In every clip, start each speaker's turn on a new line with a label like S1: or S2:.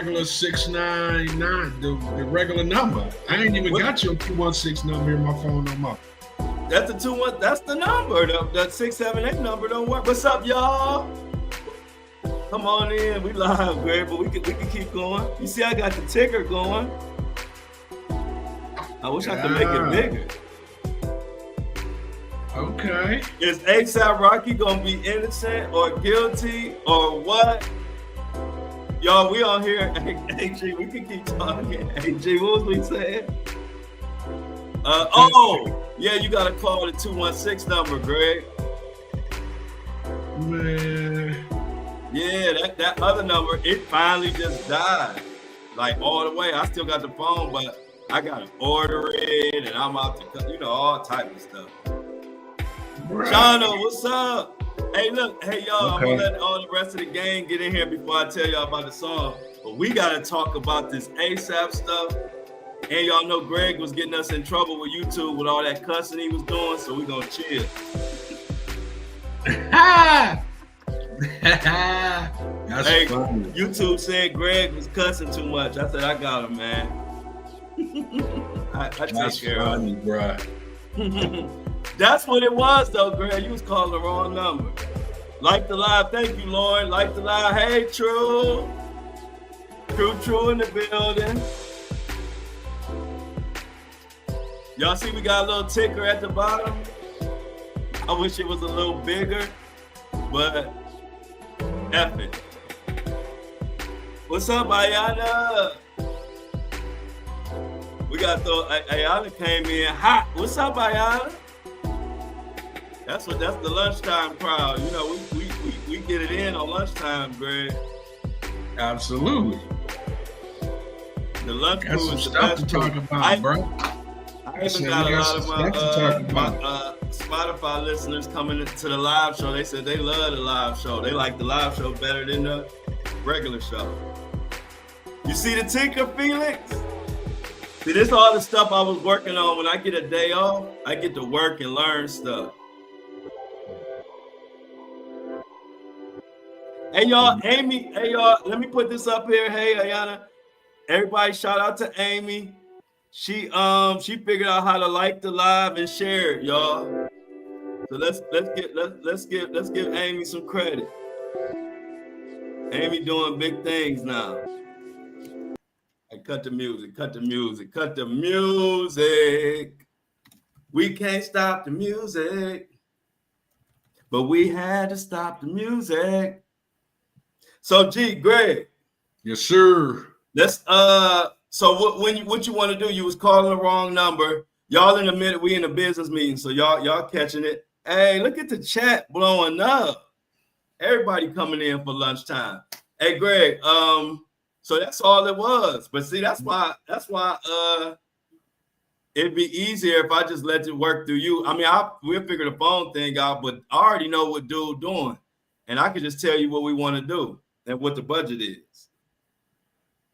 S1: regular 699, the regular number. I ain't even got your 216 number in my phone no more.
S2: That's the 21. That's the number. That 678 number don't work. What's up, y'all? Come on in. We live, Greg, but we can keep going. You see, I got the ticker going. I wish I could make it bigger.
S1: Okay.
S2: Is ASAP Rocky gonna be innocent or guilty or what? Y'all, we on here. Hey, G, we can keep talking. Hey, G, what was we saying? Yeah, you gotta call the 216 number, Greg.
S1: Man.
S2: Yeah, that other number, it finally just died. Like all the way. I still got the phone, but I gotta order it and I'm out to cut, all type of stuff. Right. Shana, what's up? Hey, look, hey y'all, okay. I'm gonna let all the rest of the gang get in here before I tell y'all about the song. But we gotta talk about this ASAP stuff. And y'all know Greg was getting us in trouble with YouTube with all that cussing he was doing, so we gonna chill.
S1: That's funny.
S2: YouTube said Greg was cussing too much. I said, I got him, man. I take care of him.
S1: Bro.
S2: That's what it was, though, Greg. You was calling the wrong number. Like the live. Thank you, Lauren. Like the live. Hey, True. True in the building. Y'all see we got a little ticker at the bottom? I wish it was a little bigger, but F it. What's up, Ayana? We got Ayana came in hot. What's up, Ayana? That's the lunchtime crowd. We get it in on lunchtime, Greg.
S1: Absolutely.
S2: The lunch
S1: crew
S2: is
S1: the best to talk about, bro.
S2: I even got a lot of my Spotify listeners coming to the live show. They said they love the live show. They like the live show better than the regular show. You see the ticker, Felix? See, this is all the stuff I was working on. When I get a day off, I get to work and learn stuff. Hey, y'all, Amy. Hey, y'all, let me put this up here. Hey, Ayana. Everybody shout out to Amy. She figured out how to like the live and share it, y'all. So let's give Amy some credit. Amy doing big things now. Hey, cut the music. We can't stop the music, but we had to stop the music. So G, Greg.
S1: Yes, sir.
S2: Let's So what you want to do? You was calling the wrong number. Y'all in a minute, we in a business meeting, so y'all catching it. Hey, look at the chat blowing up. Everybody coming in for lunchtime. Hey, Greg. So that's all it was. But see, that's why it'd be easier if I just let it work through you. I mean, we'll figure the phone thing out, but I already know what dude doing, and I can just tell you what we want to do and what the budget is.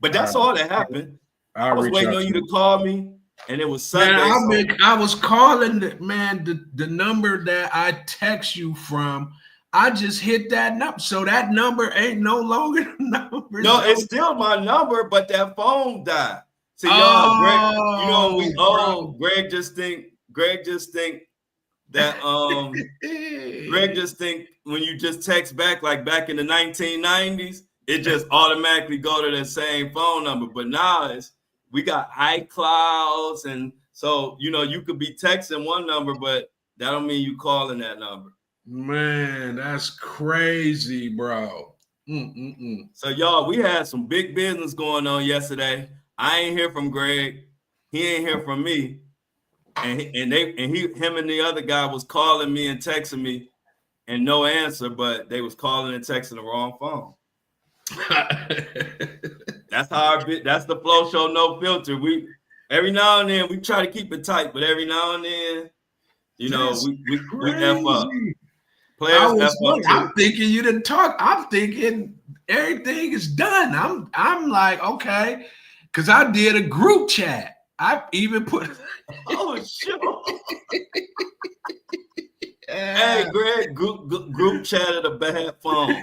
S2: But that's all that happened. I was waiting on you to call me, and it was Sunday.
S1: Man, I was calling the number that I text you from. I just hit that number, so that number ain't no longer the number.
S2: No, it's still my number, but that phone died. See, y'all, Greg, Greg just think that Greg just think when you just text back like back in the 1990s, it just automatically go to the same phone number. But now we got iClouds, and so you could be texting one number, but that don't mean you calling that number.
S1: Man, that's crazy, bro.
S2: So y'all, we had some big business going on yesterday. I ain't hear from Greg. He ain't hear from me. And him and the other guy was calling me and texting me, and no answer. But they was calling and texting the wrong phone. That's the Flow Show, no filter. We every now and then we try to keep it tight, but every now and then, we F up.
S1: I'm thinking you didn't talk. I'm thinking everything is done. I'm like, okay, because I did a group chat. I even put
S2: oh shit. Hey, Greg, group chat at a bad phone.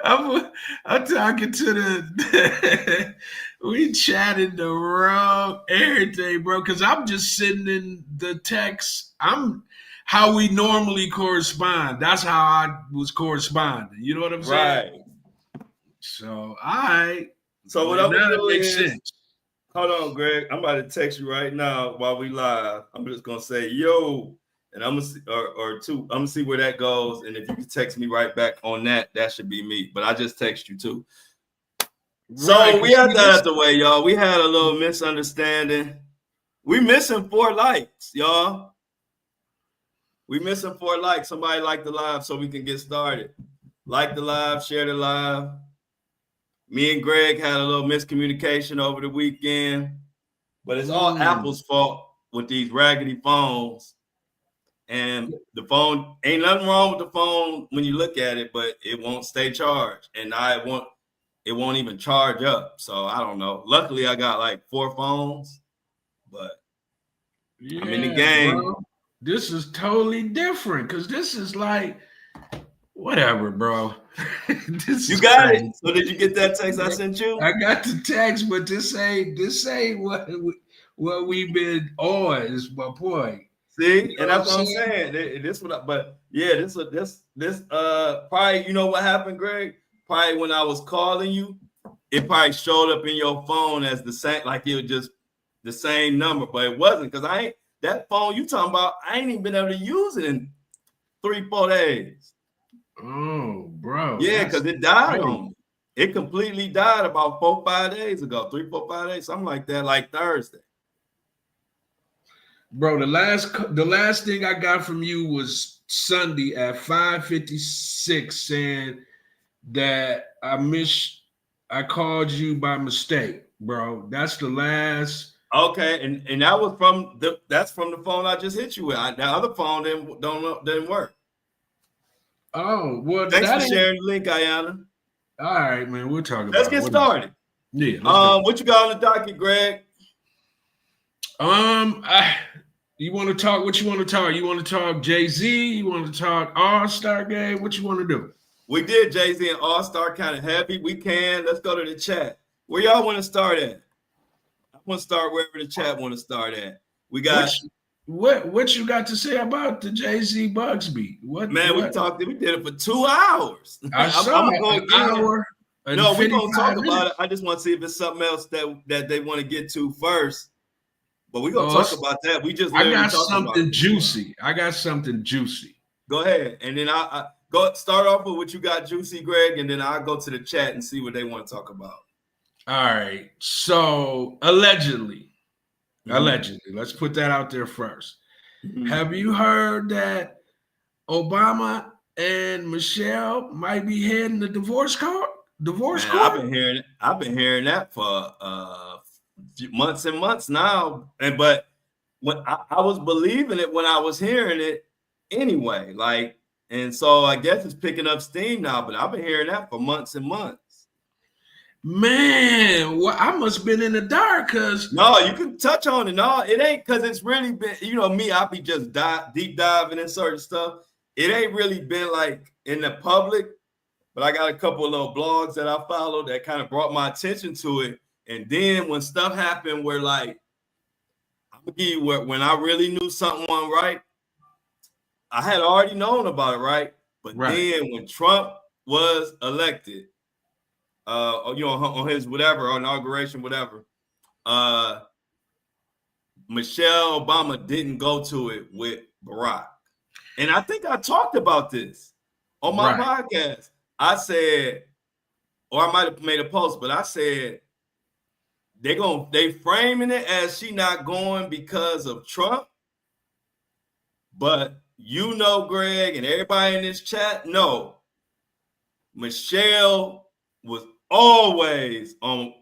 S1: I'm talking to the we chatted the wrong everything, bro. Because I'm just sitting in the text. I'm how we normally correspond. That's how I was corresponding. You know what I'm saying?
S2: Right.
S1: So I
S2: So what
S1: man,
S2: I'm gonna
S1: now it
S2: do
S1: makes
S2: is,
S1: sense.
S2: hold on, Greg. I'm about to text you right now while we live. I'm just gonna say yo, and I'm gonna see, or two. I'm gonna see where that goes, and if you can text me right back on that, that should be me. But I just text you too. So
S1: Right,
S2: we
S1: 'cause
S2: had
S1: see,
S2: that
S1: this
S2: out the way, y'all. We had a little misunderstanding. We missing 4 likes, y'all. We missing 4 likes. Somebody like the live so we can get started. Like the live, share the live. Me and Greg had a little miscommunication over the weekend, but it's all Apple's fault with these raggedy phones. And the phone, ain't nothing wrong with the phone when you look at it, but it won't stay charged. And it won't even charge up. So I don't know. Luckily, I got like 4 phones, but
S1: yeah,
S2: I'm in the game.
S1: bro. This is totally different because this is like whatever, bro.
S2: You got it. So did you get that text I sent you?
S1: I got the text, but this ain't what we've been on. Is my point.
S2: See,
S1: You know
S2: and that's what I'm saying. This what, but yeah, this probably, you know what happened, Greg? Probably when I was calling you, it probably showed up in your phone as the same, like it was just the same number, but it wasn't because that phone you talking about. I ain't even been able to use it in 3-4 days.
S1: Oh, bro.
S2: Yeah, because it died on me. It completely died about 4-5 days ago. 3-4-5 days, something like that, like Thursday.
S1: Bro, the last thing I got from you was Sunday at 5:56 saying that I called you by mistake, bro. That's the last.
S2: Okay, and that was from the phone I just hit you with. The other phone didn't work.
S1: Oh, well,
S2: thanks for sharing the link, Ayana.
S1: All right, man. We'll talk about it.
S2: Let's get started.
S1: Yeah.
S2: What you got on the docket, Greg?
S1: You want to talk? What you want to talk? You want to talk Jay-Z? You want to talk All-Star Game? What you want to do?
S2: We did Jay-Z and All-Star kind of heavy. We can. Let's go to the chat. Where y'all want to start at? I want to start wherever the chat want to start at. We got
S1: what you got to say about the Jay-Z Bucks beat? What man?
S2: We did it for 2 hours.
S1: I saw an hour.
S2: No, we're gonna talk about it. I just want to see if it's something else that they want to get to first. But we're gonna talk about that. We just
S1: I got something juicy. I got something juicy.
S2: Go ahead, and then I go start off with what you got juicy, Greg, and then I'll go to the chat and see what they want to talk about.
S1: All right. So allegedly, let's put that out there first. Mm-hmm. Have you heard that Obama and Michelle might be heading the divorce court? Court?
S2: I've been hearing that for months and months now, but when I was believing it when I was hearing it anyway, like, and so I guess it's picking up steam now. But I've been hearing that for months and months.
S1: Man, well, I must have been in the dark because
S2: no, you can touch on it. No, it ain't because it's really been, you know, me. I be just deep diving in certain stuff. It ain't really been like in the public, but I got a couple of little blogs that I followed that kind of brought my attention to it. And then when stuff happened where, like, I'm gonna give you when I really knew something wasn't right, I had already known about it, right? But then when Trump was elected, on his whatever inauguration, whatever, Michelle Obama didn't go to it with Barack, and I think I talked about this on my podcast. I said, or I might have made a post, but I said they framing it as she not going because of Trump, but you know, Greg and everybody in this chat know Michelle was always on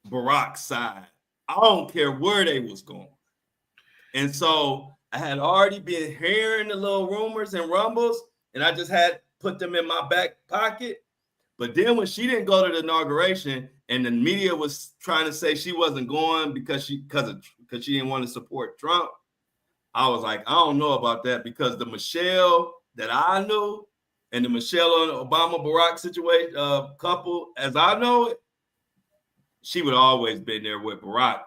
S2: Barack's side. I don't care where they was going. And so I had already been hearing the little rumors and rumbles, and I just had put them in my back pocket. But then when she didn't go to the inauguration and the media was trying to say she wasn't going because she didn't want to support Trump, I was like, I don't know about that, because the Michelle that I knew, and the Michelle and Obama Barack situation couple, as I know it, she would always been there with Barack,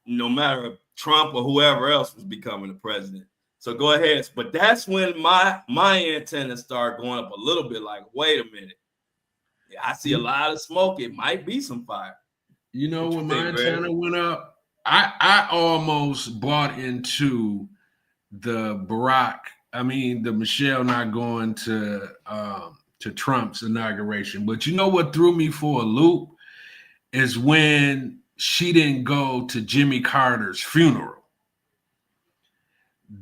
S2: no matter if Trump or whoever else was becoming the president. So go ahead. But that's when my antennas start going up a little bit like, wait a minute. Yeah, I see a lot of smoke. It might be some fire.
S1: You know, when my antenna went up, I almost bought into the the Michelle not going to Trump's inauguration. But you know what threw me for a loop is when she didn't go to Jimmy Carter's funeral.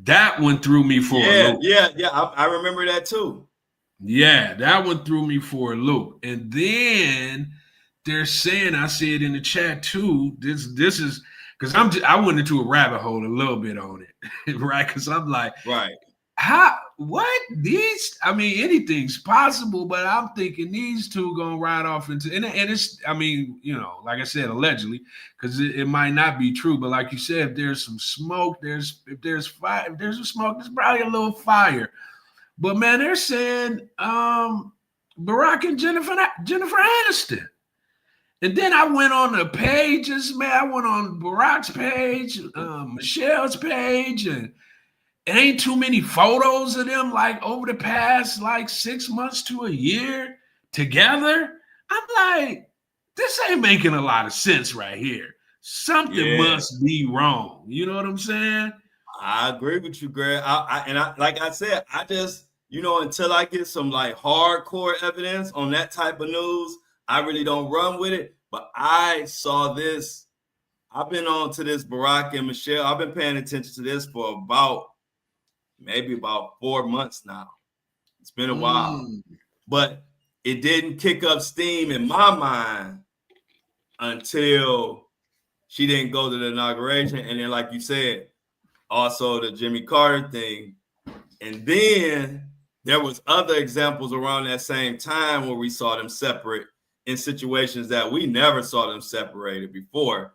S1: That one threw me for a loop.
S2: Yeah. I remember that too.
S1: Yeah, that one threw me for a loop. And then they're saying, I see it in the chat too. This is because I went into a rabbit hole a little bit on it, right? Because I'm like,
S2: right,
S1: what these? I mean, anything's possible, but I'm thinking these two gonna ride off into and it's. I mean, you know, like I said, allegedly, because it might not be true, but like you said, if there's some smoke, if there's fire, if there's a smoke, there's probably a little fire. But man, they're saying Barack and Jennifer Aniston. And then I went on the pages, man. I went on Barack's page, Michelle's page, and it ain't too many photos of them like over the past like 6 months to a year together. I'm like, this ain't making a lot of sense right here. Something must be wrong. You know what I'm saying?
S2: I agree with you, Greg. I like I said, I just, you know, until I get some like hardcore evidence on that type of news, I really don't run with it. But I saw this. I've been on to this Barack and Michelle. I've been paying attention to this for maybe about 4 months now. It's been a while. But it didn't kick up steam in my mind until she didn't go to the inauguration. And then, like you said, also the Jimmy Carter thing. And then there was other examples around that same time where we saw them separate in situations that we never saw them separated before.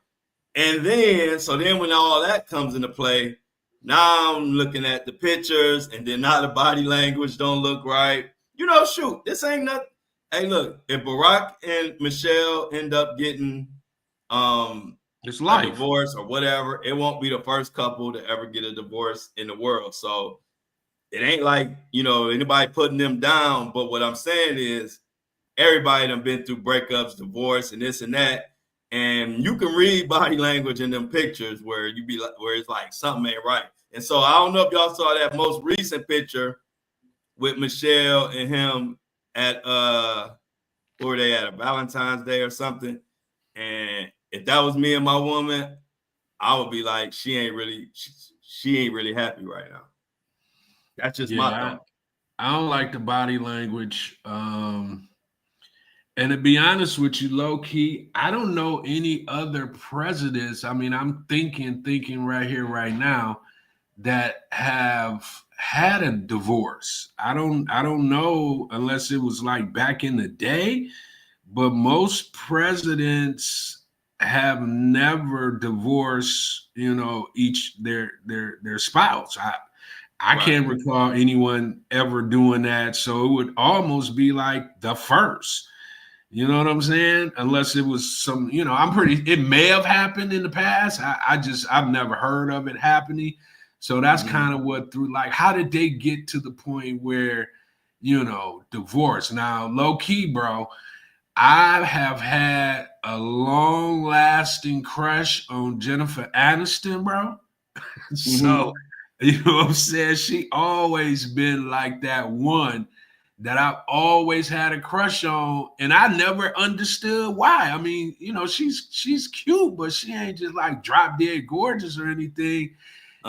S2: And then, so then when all that comes into play, now I'm looking at the pictures and then now the body language don't look right. You know, shoot, this ain't nothing. Hey, look, if Barack and Michelle end up getting
S1: it's
S2: a
S1: life.
S2: divorce or whatever, it won't be the first couple to ever get a divorce in the world. So it ain't like, you know, anybody putting them down. But what I'm saying is everybody done been through breakups, divorce, and this and that. And you can read body language in them pictures where you be like, where it's like something ain't right. And so I don't know if y'all saw that most recent picture with Michelle and him at where were they at, a Valentine's Day or something. And if that was me and my woman, I would be like, she ain't really happy right now. That's just my thought.
S1: I don't like the body language. And to be honest with you, low key, I don't know any other presidents. I mean, I'm thinking right here, right now, that have had a divorce. I don't know unless it was like back in the day, but most presidents have never divorced, you know, each their spouse. I can't recall anyone ever doing that. So it would almost be like the first. You know what I'm saying? Unless it was some, you know, it may have happened in the past. I've never heard of it happening. So that's kind of what how did they get to the point where, you know, divorce? Now, low key, bro, I have had a long lasting crush on Jennifer Aniston, bro. So, you know what I'm saying? She always been like that one that I've always had a crush on, and I never understood why. I mean, you know, she's cute, but she ain't just like drop dead gorgeous or anything.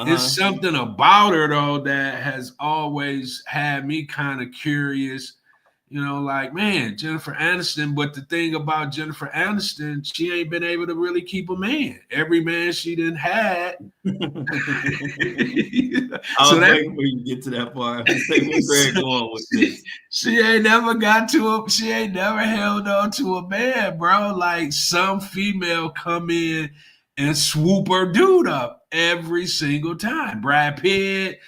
S1: There's something about her though that has always had me kind of curious. You know, like, man, Jennifer Aniston. But the thing about Jennifer Aniston, she ain't been able to really keep a man. Every man she done had.
S2: So waiting for you to get to that part. Where's Greg going with this?
S1: She ain't never held on to a man, bro. Like some female come in and swoop her dude up every single time. Brad Pitt,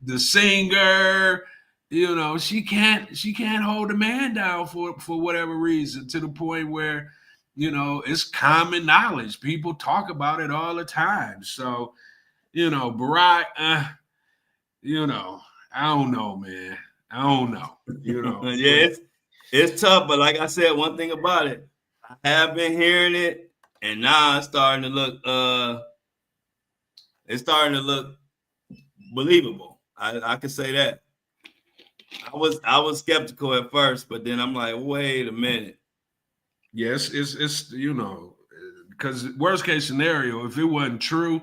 S1: the singer. You know, she can't hold a man down for whatever reason, to the point where, you know, it's common knowledge. People talk about it all the time. So, you know, Barack, you know, I don't know, man. I don't know. You know.
S2: Yeah, it's tough, but like I said, one thing about it, I have been hearing it, and now it's starting to look believable. I can say that. I was skeptical at first, but then I'm like, wait a minute.
S1: Yes, it's you know, because worst case scenario, if it wasn't true,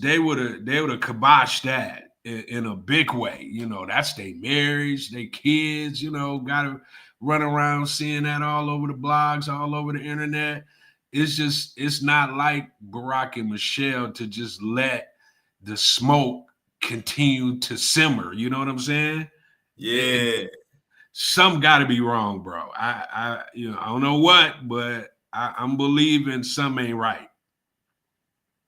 S1: they would have kiboshed that in a big way. You know, that's their marriage, their kids. You know, got to run around seeing that all over the blogs, all over the internet. It's not like Barack and Michelle to just let the smoke continue to simmer. You know what I'm saying?
S2: Yeah.
S1: Some got to be wrong, bro. I don't know what, but I'm believing some ain't right.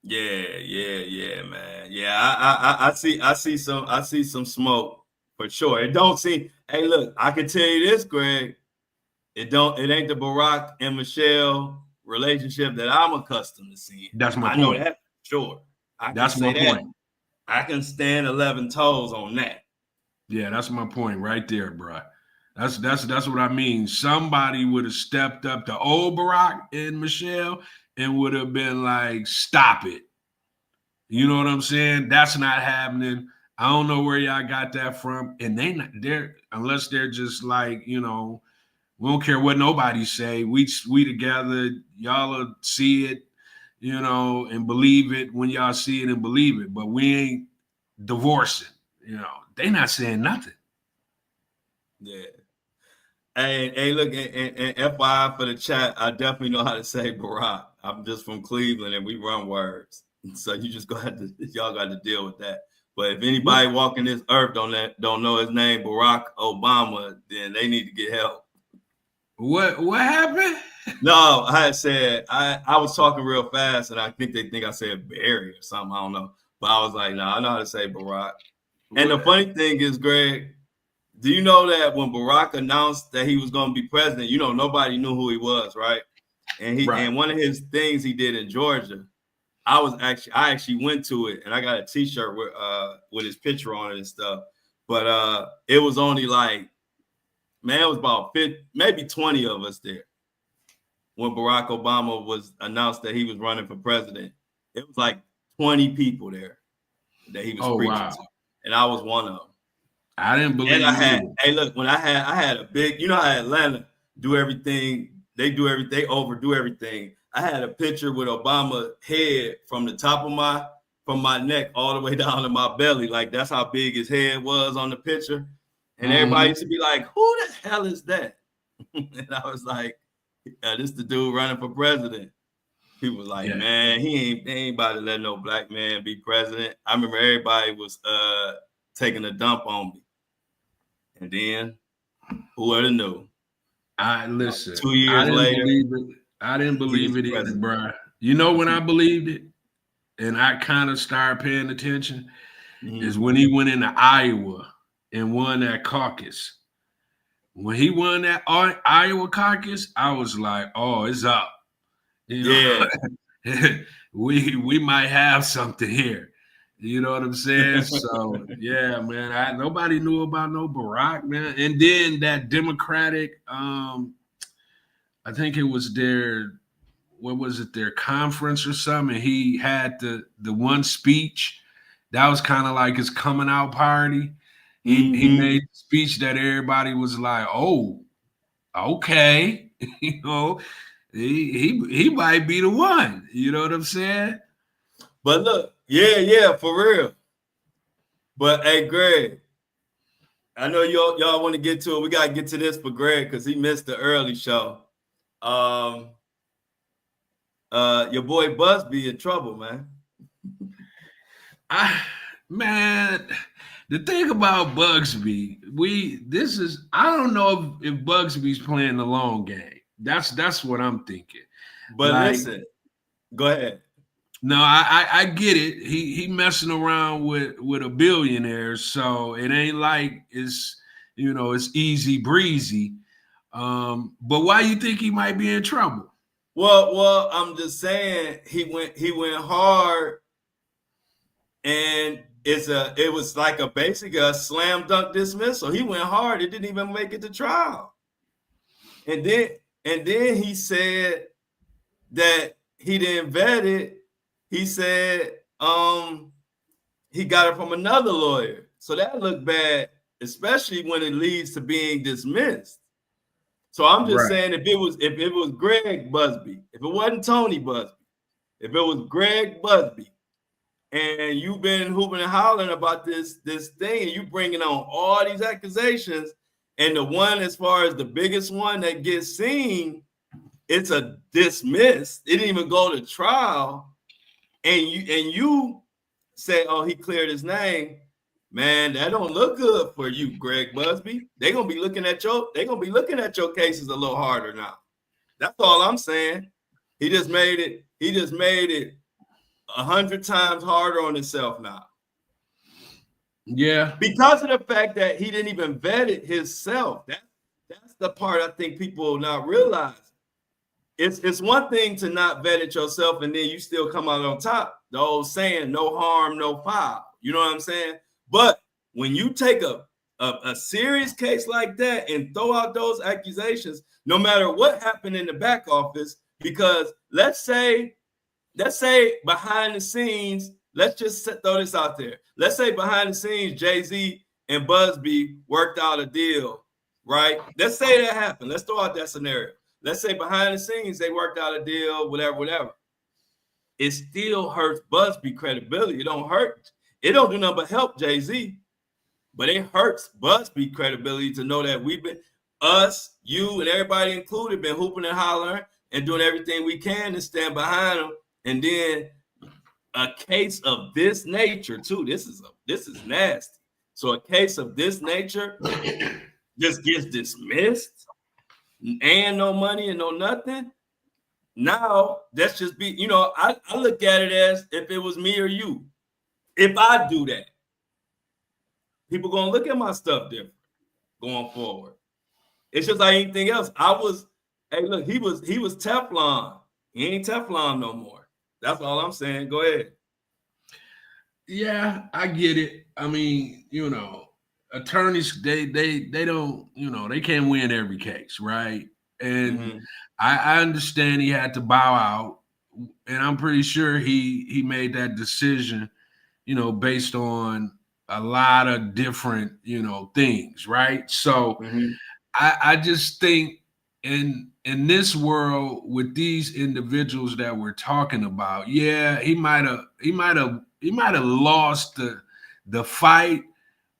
S2: Yeah, man. Yeah, I see some smoke for sure. It don't seem. Hey, look, I can tell you this, Greg. It ain't the Barack and Michelle relationship that I'm accustomed to seeing.
S1: That's my
S2: point.
S1: I know
S2: that for sure.
S1: That's my point.
S2: I can stand 11 toes on that.
S1: Yeah, that's my point right there, bro. That's what I mean. Somebody would have stepped up to old Barack and Michelle and would have been like, "Stop it." You know what I'm saying? That's not happening. I don't know where y'all got that from, and they're unless they're just like, you know, we don't care what nobody say. We together. Y'all'll see it, you know, and believe it when y'all see it and believe it. But we ain't divorcing. You know, they not saying nothing.
S2: Yeah. Hey, look, and FYI for the chat, I definitely know how to say Barack. I'm just from Cleveland, and we run words, so you just y'all got to deal with that. But if anybody walking this earth don't know his name, Barack Obama, then they need to get help.
S1: What happened?
S2: No, I had said I was talking real fast, and I think they think I said Barry or something. I don't know, but I was like, no, I know how to say Barack. And the funny thing is, Greg, do you know that when Barack announced that he was going to be president, you know, nobody knew who he was, right? And and one of his things he did in Georgia, I actually went to it, and I got a T-shirt with his picture on it and stuff. But it was only like, man, it was about 50, maybe 20 of us there when Barack Obama was announced that he was running for president. It was like 20 people there that he was preaching to, and I was one of them.
S1: I didn't believe.
S2: And hey, look, when I had a big, you know how Atlanta do everything, they overdo everything. I had a picture with Obama head from the top of my neck all the way down to my belly. Like, that's how big his head was on the picture. And everybody used to be like, who the hell is that? And I was like, this the dude running for president. People was like, man, they ain't about to let no black man be president. I remember everybody was taking a dump on me. And then, who would have knew?
S1: Listen.
S2: 2 years later,
S1: I didn't believe it either, bro. You know when I believed it, and I kind of started paying attention, is when he went into Iowa and won that caucus. When he won that Iowa caucus, I was like, "Oh, it's up." You know? Yeah, we might have something here. You know what I'm saying? So yeah, man. Nobody knew about no Barack, man. And then that Democratic, I think it was their conference or something. And he had the one speech that was kind of like his coming out party. He made a speech that everybody was like, "Oh, okay," you know. He might be the one. You know what I'm saying?
S2: But look, yeah, for real. But hey, Greg, I know y'all want to get to it. We gotta get to this for Greg because he missed the early show. Your boy Busby in trouble, man.
S1: Man, the thing about Bugsby, I don't know if Bugsby's playing the long game. That's what I'm thinking.
S2: But listen, go ahead.
S1: No, I get it. He messing around with a billionaire, so it ain't like it's easy breezy. But why you think he might be in trouble?
S2: Well, I'm just saying he went hard, and it was like basically a slam dunk dismissal. He went hard. It didn't even make it to trial. And then he said that he didn't vet it. He said he got it from another lawyer. So that looked bad, especially when it leads to being dismissed. So I'm just saying if it was Greg Busby, if it wasn't Tony Busby, if it was Greg Busby, and you've been hooping and hollering about this thing, and you bringing on all these accusations, and the one as far as the biggest one that gets seen, it's a dismiss. It didn't even go to trial, and you say, oh, he cleared his name. Man, that don't look good for you, Greg Busby. They're gonna be looking at your cases a little harder now. That's all I'm saying. He just made it 100 times harder on himself now.
S1: Yeah.
S2: Because of the fact that he didn't even vet it himself. That's the part I think people not realize. It's one thing to not vet it yourself and then you still come out on top. The old saying, no harm, no foul. You know what I'm saying? But when you take a serious case like that and throw out those accusations, no matter what happened in the back office, because let's say behind the scenes, let's just throw this out there. Let's say behind the scenes, Jay-Z and Busby worked out a deal, right? Let's say that happened. Let's throw out that scenario. Let's say behind the scenes, they worked out a deal, whatever. It still hurts Busby credibility. It don't do nothing but help Jay-Z, but it hurts Busby credibility to know that we've been, us, you, and everybody included, been hooping and hollering and doing everything we can to stand behind them. And then a case of this nature, too, this is nasty. So a case of this nature just gets dismissed and no money and no nothing. Now, that's just be, I look at it as if it was me or you. If I do that, people gonna look at my stuff different going forward. It's just like anything else. Hey, look, he was Teflon. He ain't Teflon no more. That's all I'm saying. Go ahead.
S1: Yeah, I get it. I mean, attorneys, they don't, they can't win every case, right? And I understand he had to bow out, and I'm pretty sure he made that decision, based on a lot of different, things, right? So I just think in this world with these individuals that we're talking about, yeah, he might have lost the fight,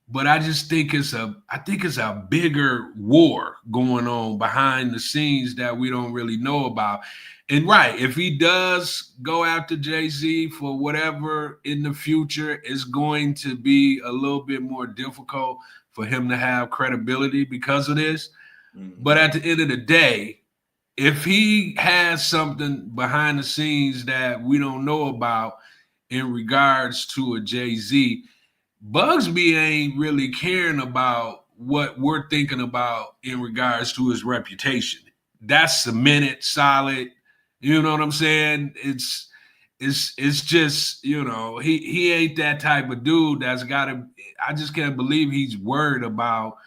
S1: but I just think it's a bigger war going on behind the scenes that we don't really know about. And right, if he does go after Jay-Z for whatever in the future, it's going to be a little bit more difficult for him to have credibility because of this. But at the end of the day, if he has something behind the scenes that we don't know about in regards to a Jay-Z, Busby ain't really caring about what we're thinking about in regards to his reputation. That's cemented, solid. You know what I'm saying? It's just, he ain't that type of dude that's I just can't believe he's worried about,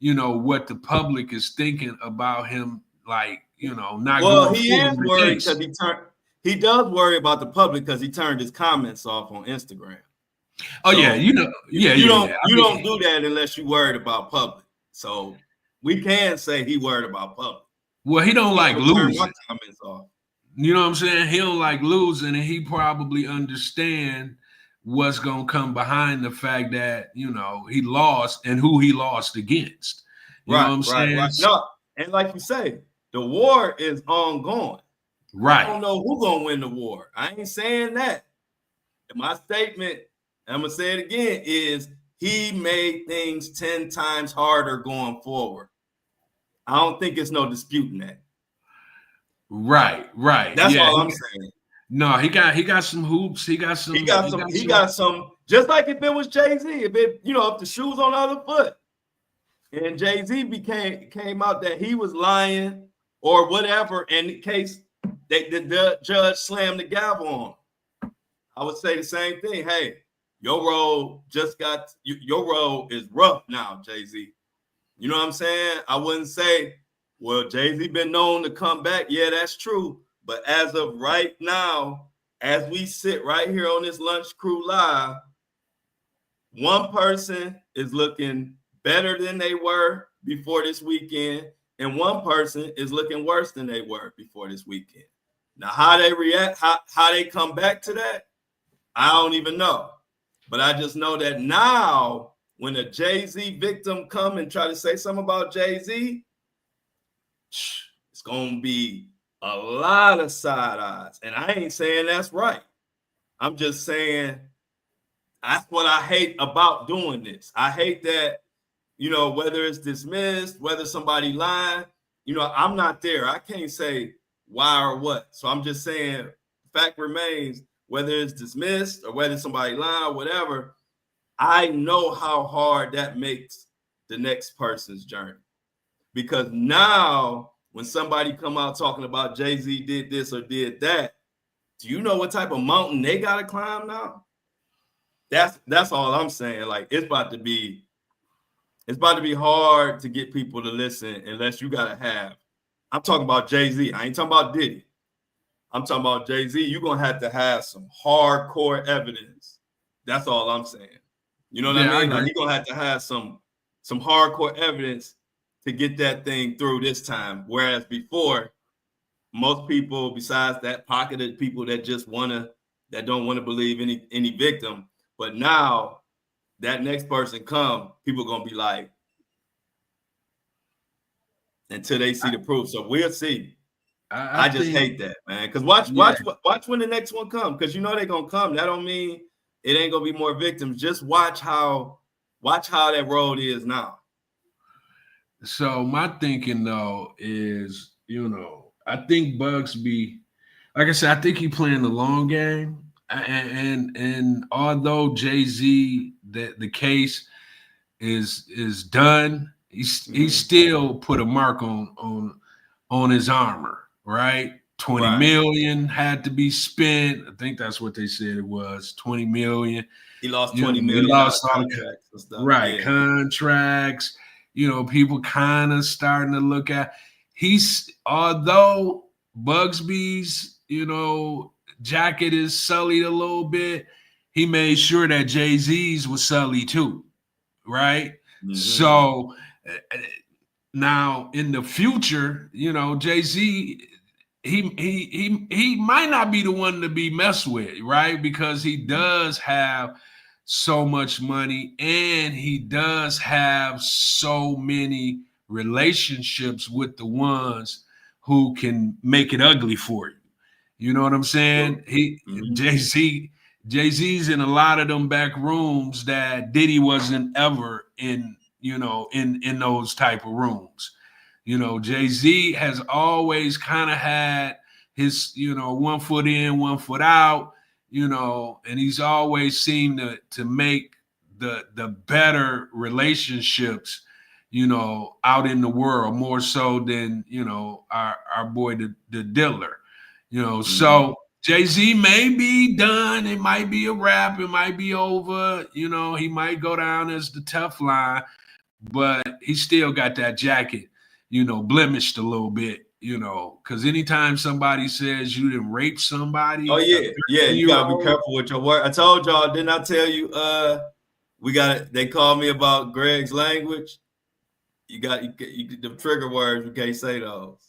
S1: what the public is thinking about him, like, not going.
S2: He is worried because he does worry about the public because he turned his comments off on Instagram.
S1: Oh, so, yeah, you
S2: don't do that unless you're worried about public. So we can say he worried about public.
S1: Well, he don't like losing.
S2: My comments off.
S1: You know what I'm saying? He don't like losing, and he probably understand what's gonna come behind the fact that he lost and who he lost against. You know what I'm saying?
S2: Right. No, and like you say, the war is ongoing.
S1: Right.
S2: I don't know who's gonna win the war. I ain't saying that. My statement, I'm gonna say it again, is he made things 10 times harder going forward. I don't think it's no disputing that.
S1: Right.
S2: That's all I'm saying.
S1: No, he got some hoops. He got some.
S2: He got some. Just like if it was Jay-Z, if the shoe was on the other foot, and Jay-Z came out that he was lying or whatever, and in case the judge slammed the gavel on, I would say the same thing. Hey, your role your role is rough now, Jay-Z. You know what I'm saying? I wouldn't say, well, Jay-Z been known to come back. Yeah, that's true. But as of right now, as we sit right here on this Lunch Crew Live, one person is looking better than they were before this weekend, and one person is looking worse than they were before this weekend. Now, how they react, how they come back to that, I don't even know. But I just know that now, when a Jay-Z victim come and try to say something about Jay-Z, it's going to be a lot of side eyes. And I ain't saying that's right. I'm just saying that's what I hate about doing this. I hate that, whether it's dismissed, whether somebody lying, I'm not there. I can't say why or what. So I'm just saying, fact remains, whether it's dismissed or whether somebody lying or whatever, I know how hard that makes the next person's journey. Because now when somebody come out talking about Jay-Z did this or did that, do you know what type of mountain they got to climb now? That's all I'm saying. Like, it's about to be hard to get people to listen unless you got to have. I'm talking about Jay-Z. I ain't talking about Diddy. I'm talking about Jay-Z. You're going to have some hardcore evidence. That's all I'm saying. You know what I mean? Like, you're going to have some hardcore evidence to get that thing through this time. Whereas before, most people, besides that pocket of people that don't want to believe any victim, but now that next person come, people gonna be like, until they see the proof. So we'll see. I just hate that, man. Because watch when the next one come. Because they're gonna come. That don't mean it ain't gonna be more victims. Just watch how that road is now.
S1: So my thinking though is, I think Bugsby, like I said, I think he playing the long game. And although Jay-Z, the case is done, he still put a mark on his armor, right? 20 million had to be spent. I think that's what they said it was, 20 million.
S2: He lost 20 million.
S1: He lost contracts and stuff. Right, yeah. Contracts. People kind of starting to look at. Although Bugsby's, jacket is sullied a little bit, he made sure that Jay-Z's was sullied too, right? Mm-hmm. So now in the future, Jay-Z, he might not be the one to be messed with, right? Because he does have so much money and he does have so many relationships with the ones who can make it ugly for you. You know what I'm saying? Jay-Z's in a lot of them back rooms that Diddy wasn't ever in, in those type of rooms. Jay-Z has always kind of had his, 1 foot in, 1 foot out, and he's always seemed to make the better relationships, out in the world, more so than, our boy, the Diller. So Jay-Z may be done. It might be a wrap. It might be over. He might go down as the Teflon, but he still got that jacket, blemished a little bit, because anytime somebody says you didn't rape somebody.
S2: Oh, yeah. Yeah, you got to be careful with your word. I told y'all, didn't I tell you, they called me about Greg's language. You the trigger words, you can't say those.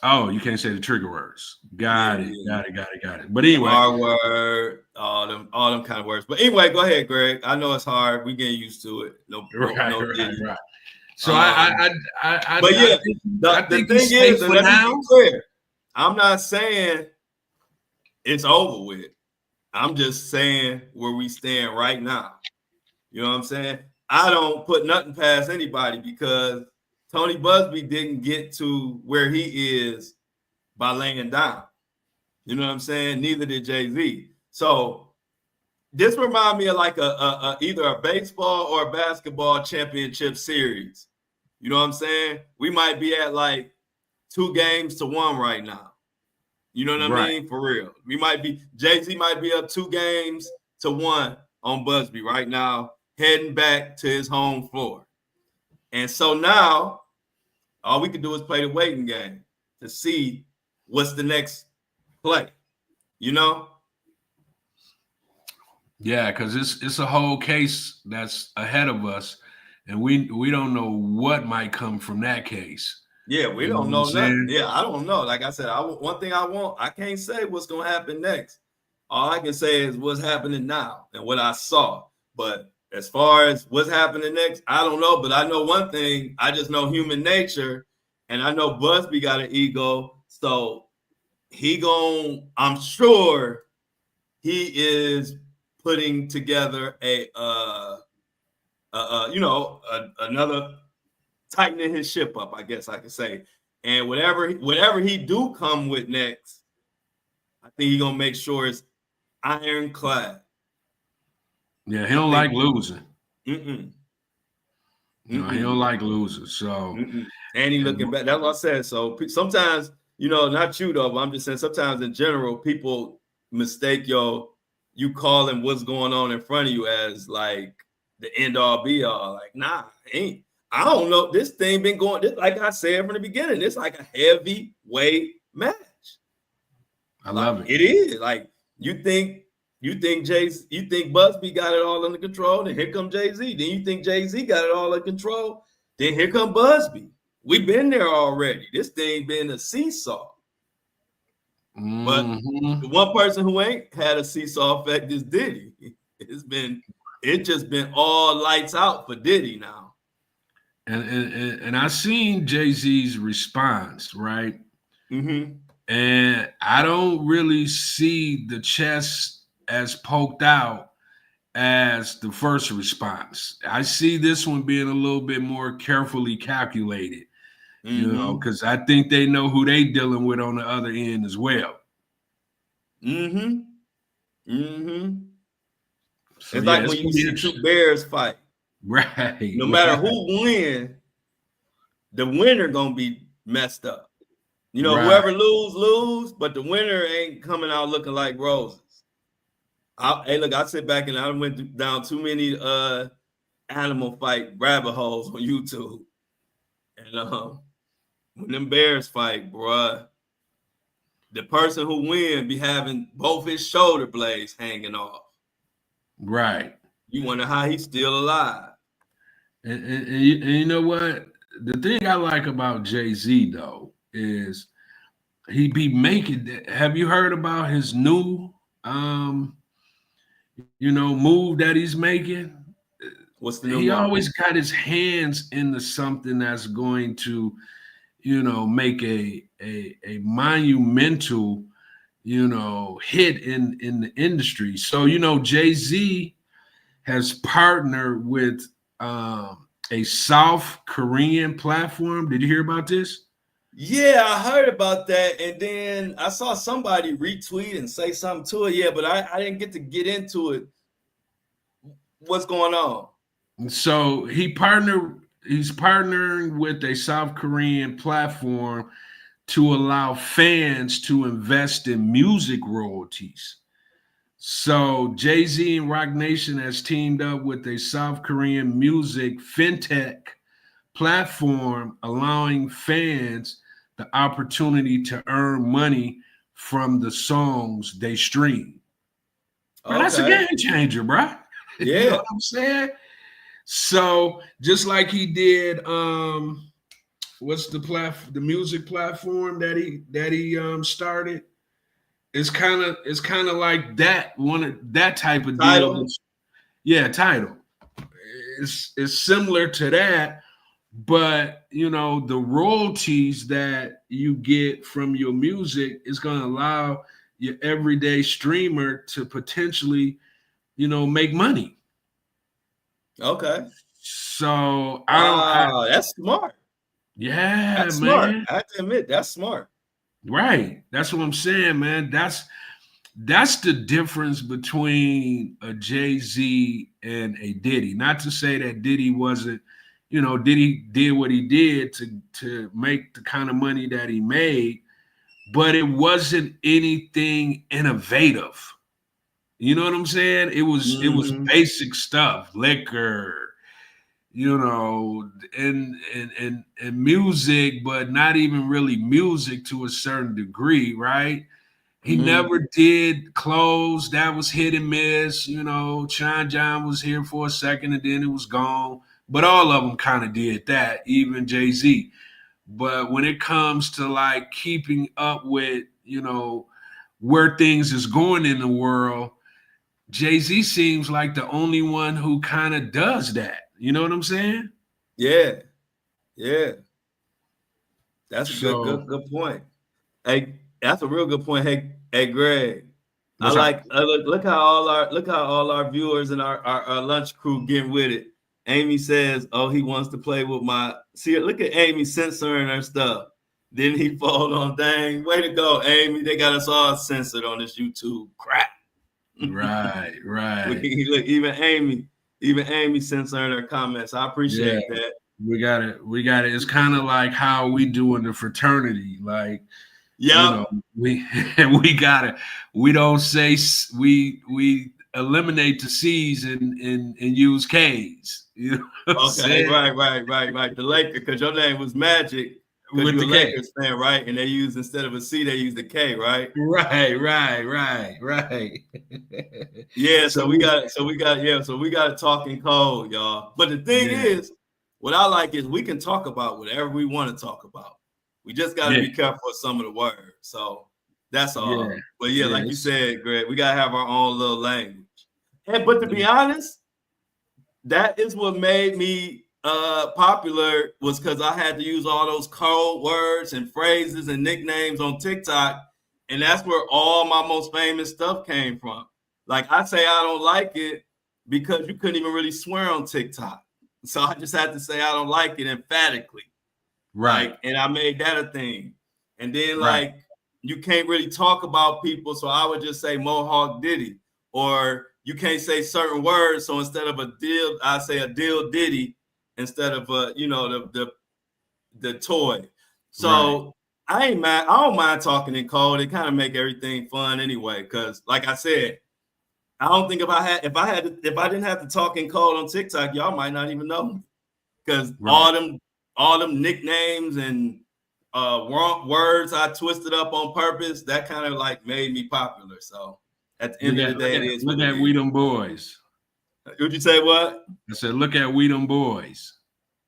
S1: Oh, you can't say the trigger words. Got it. But anyway,
S2: R word, all them kind of words. But anyway, go ahead, Greg. I know it's hard. We getting used to it. Right.
S1: So
S2: the thing is, and let me be clear, I'm not saying it's over with. I'm just saying where we stand right now. You know what I'm saying? I don't put nothing past anybody because Tony Busby didn't get to where he is by laying down. You know what I'm saying? Neither did Jay-Z. So this reminds me of like either a baseball or a basketball championship series. You know what I'm saying? We might be at like 2-1 right now. You know what I mean? For real. We might be, Jay-Z might be up 2-1 on Busby right now, heading back to his home floor. And so now all we can do is play the waiting game to see what's the next play, you know?
S1: Yeah, because it's a whole case that's ahead of us, and we don't know what might come from that case.
S2: Yeah, we don't know nothing. Yeah, I don't know. Like I said, one thing I can't say what's gonna happen next. All I can say is what's happening now and what I saw. But as far as what's happening next, I don't know. But I know one thing. I just know human nature, and I know Busby got an ego, so I'm sure he is putting together another tightening his ship up, I guess I could say. And whatever he do come with next, I think he's gonna make sure it's ironclad.
S1: Yeah, he don't like losing.
S2: Mm-mm.
S1: No, he don't like losing. So
S2: and he looking back. That's what I said. So sometimes, not you though, but I'm just saying sometimes in general, people mistake you calling what's going on in front of you as like the end all be all. Like, nah, ain't. I don't know. This thing been going, like I said from the beginning, it's like a heavyweight match.
S1: I love it.
S2: It is. Like, you think Busby got it all under control, then here come Jay-Z. Then you think Jay-Z got it all under control, then here come Busby. We've been there already. This thing been a seesaw. But the one person who ain't had a seesaw effect is Diddy. It's just been all lights out for Diddy now.
S1: And I seen Jay-Z's response, right?
S2: Mm-hmm.
S1: And I don't really see the chest as poked out as the first response. I see this one being a little bit more carefully calculated, because I think they know who they dealing with on the other end as well.
S2: So it's like when you see two bears fight.
S1: Right.
S2: No matter who wins, the winner gonna be messed up. Whoever lose, but the winner ain't coming out looking like roses. I sit back and I went down too many animal fight rabbit holes on YouTube. And when them bears fight, bruh, the person who wins be having both his shoulder blades hanging off.
S1: Right.
S2: You wonder how he's still alive.
S1: And you know what? The thing I like about Jay-Z, though, is he be making. Have you heard about his new, move that he's making?
S2: What's the new
S1: He
S2: one?
S1: always got his hands into something that's going to, make a monumental, hit in the industry. So, Jay-Z has partnered with a South Korean platform. Did you hear about this?
S2: Yeah, I heard about that, and then I saw somebody retweet and say something to it. Yeah, but I didn't get into it. What's going on?
S1: So he's partnering with a South Korean platform to allow fans to invest in music royalties. So Jay-Z and Roc Nation has teamed up with a South Korean music fintech platform, allowing fans the opportunity to earn money from the songs they stream. Okay. That's a game changer, bro.
S2: Yeah.
S1: You know what I'm saying? So just like he did, what's the music platform that he started? It's kind of like that that type of
S2: Tidal.
S1: deal. Yeah, Tidal. It's similar to that, but the royalties that you get from your music is going to allow your everyday streamer to potentially, make money.
S2: Okay.
S1: So
S2: that's smart.
S1: Yeah,
S2: that's
S1: man.
S2: Smart. I have to admit, that's smart.
S1: Right. That's what I'm saying, man. That's the difference between a Jay-Z and a Diddy. Not to say that Diddy wasn't, Diddy did what he did to make the kind of money that he made, but it wasn't anything innovative. You know what I'm saying? It was basic stuff, liquor, and music, but not even really music to a certain degree, right? He never did close. That was hit and miss. Sean John was here for a second and then it was gone. But all of them kind of did that, even Jay-Z. But when it comes to like keeping up with, where things is going in the world, Jay-Z seems like the only one who kind of does that. You know what I'm saying?
S2: Yeah. Yeah. That's a good point. Hey, that's a real good point. Hey, Greg. Look how all our viewers and our lunch crew getting with it. Amy says, "Oh, he wants to play with my." See, look at Amy censoring her stuff. Didn't he fall on? Dang, way to go, Amy! They got us all censored on this YouTube crap.
S1: Right.
S2: Look, even Amy censoring her comments. I appreciate that.
S1: We got it. It's kind of like how we do in the fraternity. Like, we got it. We don't say we eliminate the C's and use K's. You know what I'm saying?
S2: Right. The Lakers, because your name was Magic. With the Lakers fan, right? And they use, instead of a C, they use the K, right?
S1: Right.
S2: Yeah, so we got a talking code, y'all. But the thing is, what I like is we can talk about whatever we want to talk about. We just got to be careful with some of the words. So that's all. Yeah. But like you said, Greg, we got to have our own little language. But to be honest, that is what made me popular, was because I had to use all those code words and phrases and nicknames on TikTok. And that's where all my most famous stuff came from. Like, I say I don't like it because you couldn't even really swear on TikTok. So I just had to say I don't like it emphatically.
S1: Right.
S2: And I made that a thing. And then you can't really talk about people. So I would just say Mohawk Diddy, or you can't say certain words. So instead of a deal, I say a deal Diddy instead of the toy. So I ain't mad. I don't mind talking in code. It kind of make everything fun anyway. Cause like I said, I don't think if I didn't have to talk in code on TikTok, y'all might not even know me. Cause all them nicknames and wrong words I twisted up on purpose, that kind of like made me popular. So at the end of the day, it is.
S1: Look at We Them Boys.
S2: Would you say what?
S1: I said, look at We Them Boys.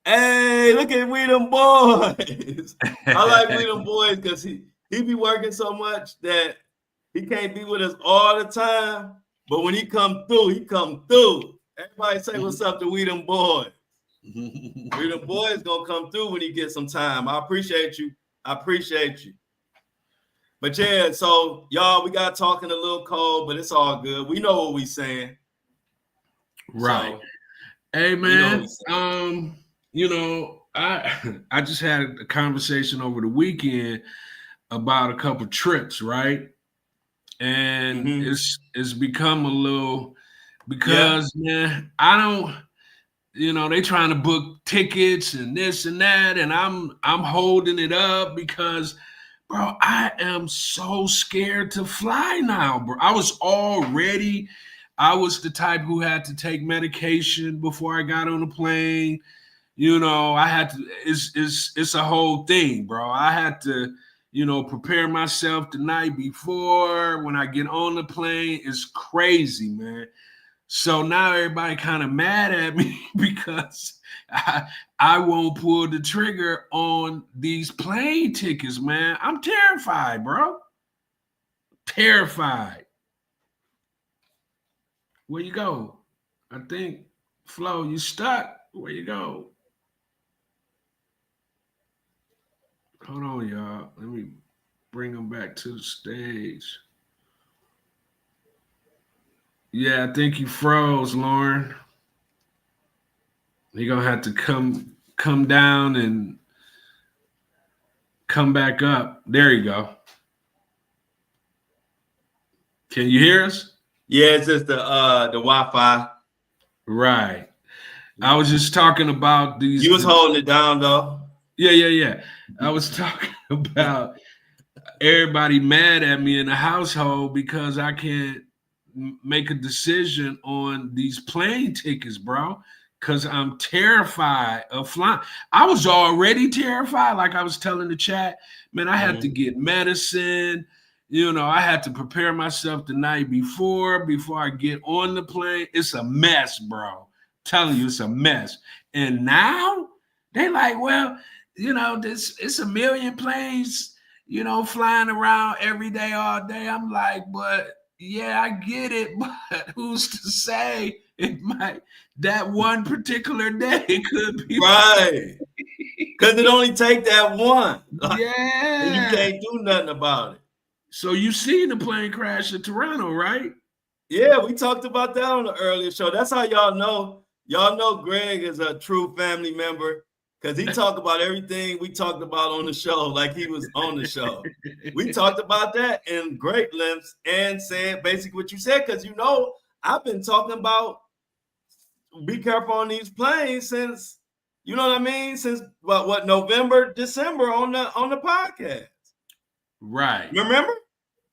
S2: Hey, look at We Them Boys. I like We Them Boys because he be working so much that he can't be with us all the time. But when he come through, he come through. Everybody say what's up to We Them Boys. We Them Boys gonna come through when he gets some time. I appreciate you. But yeah, so y'all, we got talking a little cold, but it's all good. We know what we saying.
S1: Right. So, hey man, I just had a conversation over the weekend about a couple trips, right? And it's become a little, because man, I don't, they trying to book tickets and this and that, and I'm holding it up because, bro, I am so scared to fly now, bro. I was the type who had to take medication before I got on the plane. I had to, it's a whole thing, bro. I had to, prepare myself the night before. When I get on the plane, it's crazy, man. So now everybody kind of mad at me because I won't pull the trigger on these plane tickets, man. I'm terrified, bro. Terrified. Where you go? I think, Flo, you stuck. Where you go? Hold on, y'all. Let me bring them back to the stage. Yeah, I think you froze, Lauren. You're gonna have to come down and come back up. There you go. Can you hear us?
S2: Yeah, it's just the Wi-Fi.
S1: Right. I was just talking about these.
S2: You was holding it down though.
S1: Yeah. I was talking about everybody mad at me in the household because I can't make a decision on these plane tickets, bro. Because I'm terrified of flying. I was already terrified, like I was telling the chat. Man, I had to get medicine. You know, I had to prepare myself the night before I get on the plane. It's a mess, bro. Telling you, it's a mess. And now they like, well, you know, it's a million planes, you know, flying around every day, all day. I'm like, but yeah, I get it, but who's to say it might that one particular day could be
S2: right? Because it only take that one. Like,
S1: yeah,
S2: and you can't do nothing about it.
S1: So you seen the plane crash in Toronto, right?
S2: Yeah, we talked about that on the earlier show. That's how y'all know. Y'all know Greg is a true family member because he talked about everything we talked about on the show, like he was on the show. We talked about that in great lengths and said basically what you said, because you know I've been talking about be careful on these planes since, you know what I mean, since what November, December on the podcast.
S1: Right.
S2: Remember?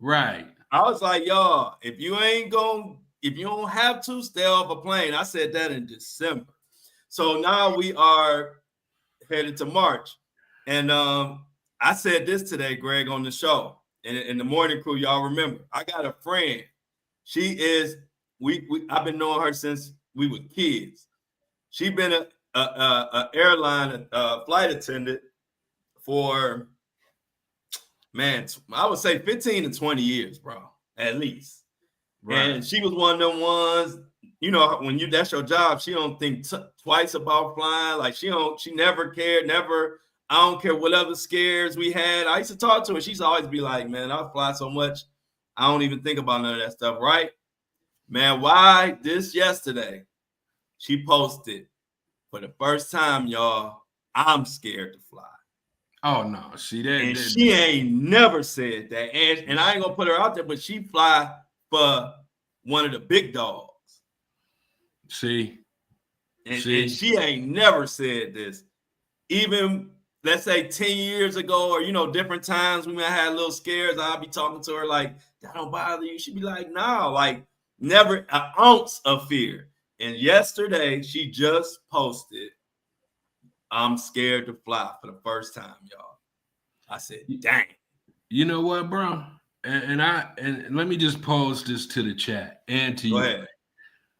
S1: Right.
S2: I was like, y'all, if you don't have to, stay off a plane. I said that in December. So now we are headed to March. And I said this today, Greg, on the show. In the morning crew, y'all remember. I got a friend. She is, I've been knowing her since we were kids. She been a airline flight attendant for, man, I would say 15 to 20 years, bro, at least. Right. And she was one of them ones, you know, when that's your job, she don't think twice about flying. Like she never cared, never. I don't care what other scares we had. I used to talk to her. She's always be like, man, I fly so much, I don't even think about none of that stuff, right? Man, why this yesterday? She posted for the first time, y'all, I'm scared to fly.
S1: Oh no, see that.
S2: And she ain't never said that. And I ain't gonna put her out there, but she fly for one of the big dogs.
S1: See.
S2: And she ain't never said this. Even let's say 10 years ago, or you know, different times we might have little scares. I'll be talking to her like, that don't bother you. She'd be like, no, like never an ounce of fear. And yesterday she just posted, I'm scared to fly for the first time, y'all. I said, dang.
S1: You know what, bro? And let me just pose this to the chat and to you.
S2: Go ahead.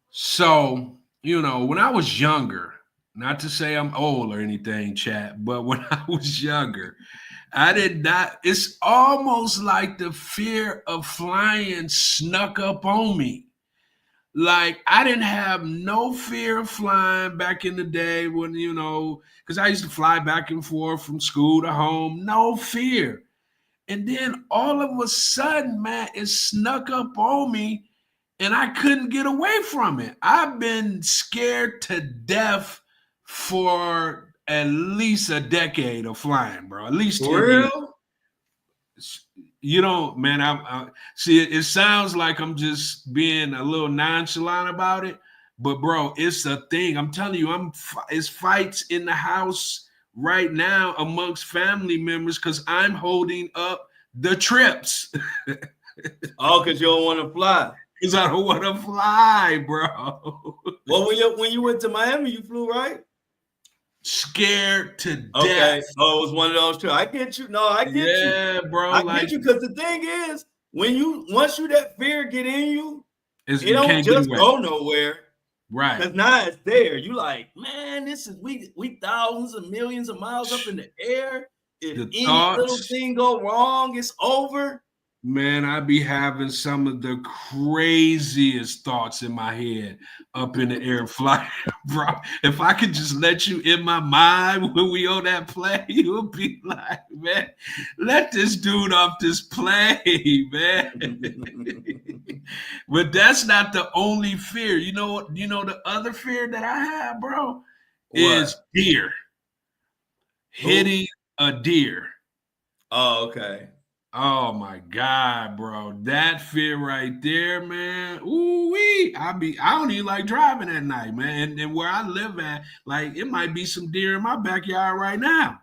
S1: So, you know, when I was younger, not to say I'm old or anything, chat, but when I was younger, I did not, it's almost like the fear of flying snuck up on me. Like I didn't have no fear of flying back in the day when, you know, because I used to fly back and forth from school to home, no fear. And then all of a sudden, man, it snuck up on me and I couldn't get away from it. I've been scared to death for at least a decade of flying, bro. At least 10 years. You know, man, I see it sounds like I'm just being a little nonchalant about it, but bro, it's a thing. I'm telling you, it's fights in the house right now amongst family members because I'm holding up the trips.
S2: Oh, because you don't want to fly.
S1: Because I don't want to fly, bro.
S2: Well, when you went to Miami, you flew, right?
S1: Scared to death.
S2: Okay. Oh, it was one of those too. I get you. No, I get you.
S1: Yeah, bro.
S2: I get you because the thing is, once that fear get in you, it don't just go nowhere.
S1: Right.
S2: Because now it's there. You like, man, this is we thousands of millions of miles up in the air. If any little thing go wrong, it's over.
S1: Man, I be having some of the craziest thoughts in my head up in the air flying, bro. If I could just let you in my mind when we on that plane, you would be like, man, let this dude off this plane, man. But that's not the only fear. You know what? You know the other fear that I have, bro, is deer. Hitting a deer.
S2: Oh, okay.
S1: Oh my God, bro. That fear right there, man. Ooh wee. I don't even like driving at night, man. And where I live at, like it might be some deer in my backyard right now.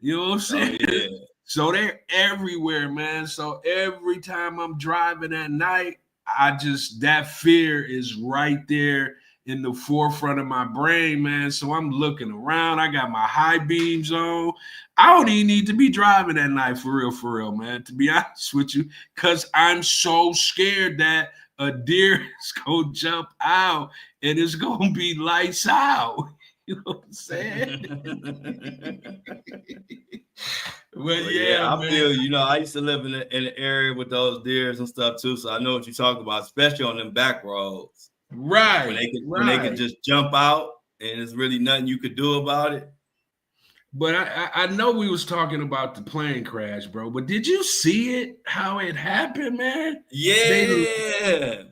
S1: You know what I'm
S2: Oh
S1: saying?
S2: yeah.
S1: So they're everywhere, man. So every time I'm driving at night, that fear is right there in the forefront of my brain, man. So I'm looking around. I got my high beams on. I don't even need to be driving at night for real, man. To be honest with you, because I'm so scared that a deer is gonna jump out and it's gonna be lights out. You know what I'm saying? Well, yeah,
S2: I
S1: man.
S2: feel I used to live in an area with those deers and stuff too, so I know what you're talking about, especially on them back roads when
S1: Right,
S2: they can just jump out and there's really nothing you could do about it.
S1: But I know we was talking about the plane crash, bro. But did you see it? How it happened, man?
S2: Yeah.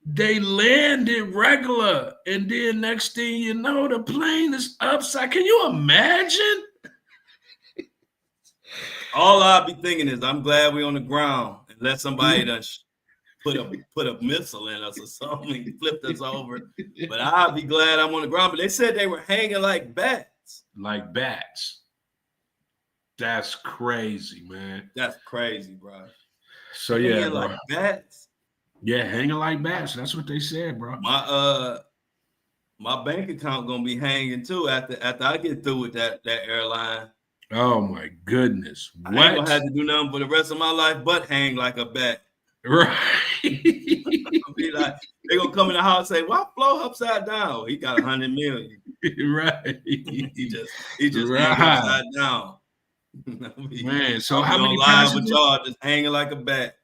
S1: They landed regular, and then next thing you know, the plane is upside. Can you imagine?
S2: All I'll be thinking is, I'm glad we're on the ground and let somebody done put a missile in us or something, flipped us over. But I'll be glad I'm on the ground. But they said they were hanging like bats.
S1: Like bats. That's crazy, man.
S2: That's crazy, bro.
S1: So yeah, bro.
S2: Like bats.
S1: Yeah, hanging like bats. That's what they said, bro.
S2: My bank account gonna be hanging too after I get through with that airline.
S1: Oh my goodness.
S2: What? I ain't gonna have to do nothing for the rest of my life but hang like a bat.
S1: Right.
S2: Be like, they gonna come in the house and say, "Why Flo upside down? He got 100 million."
S1: Right.
S2: he just right. Upside down.
S1: Man, so how many
S2: passengers with y'all just hanging like a bat?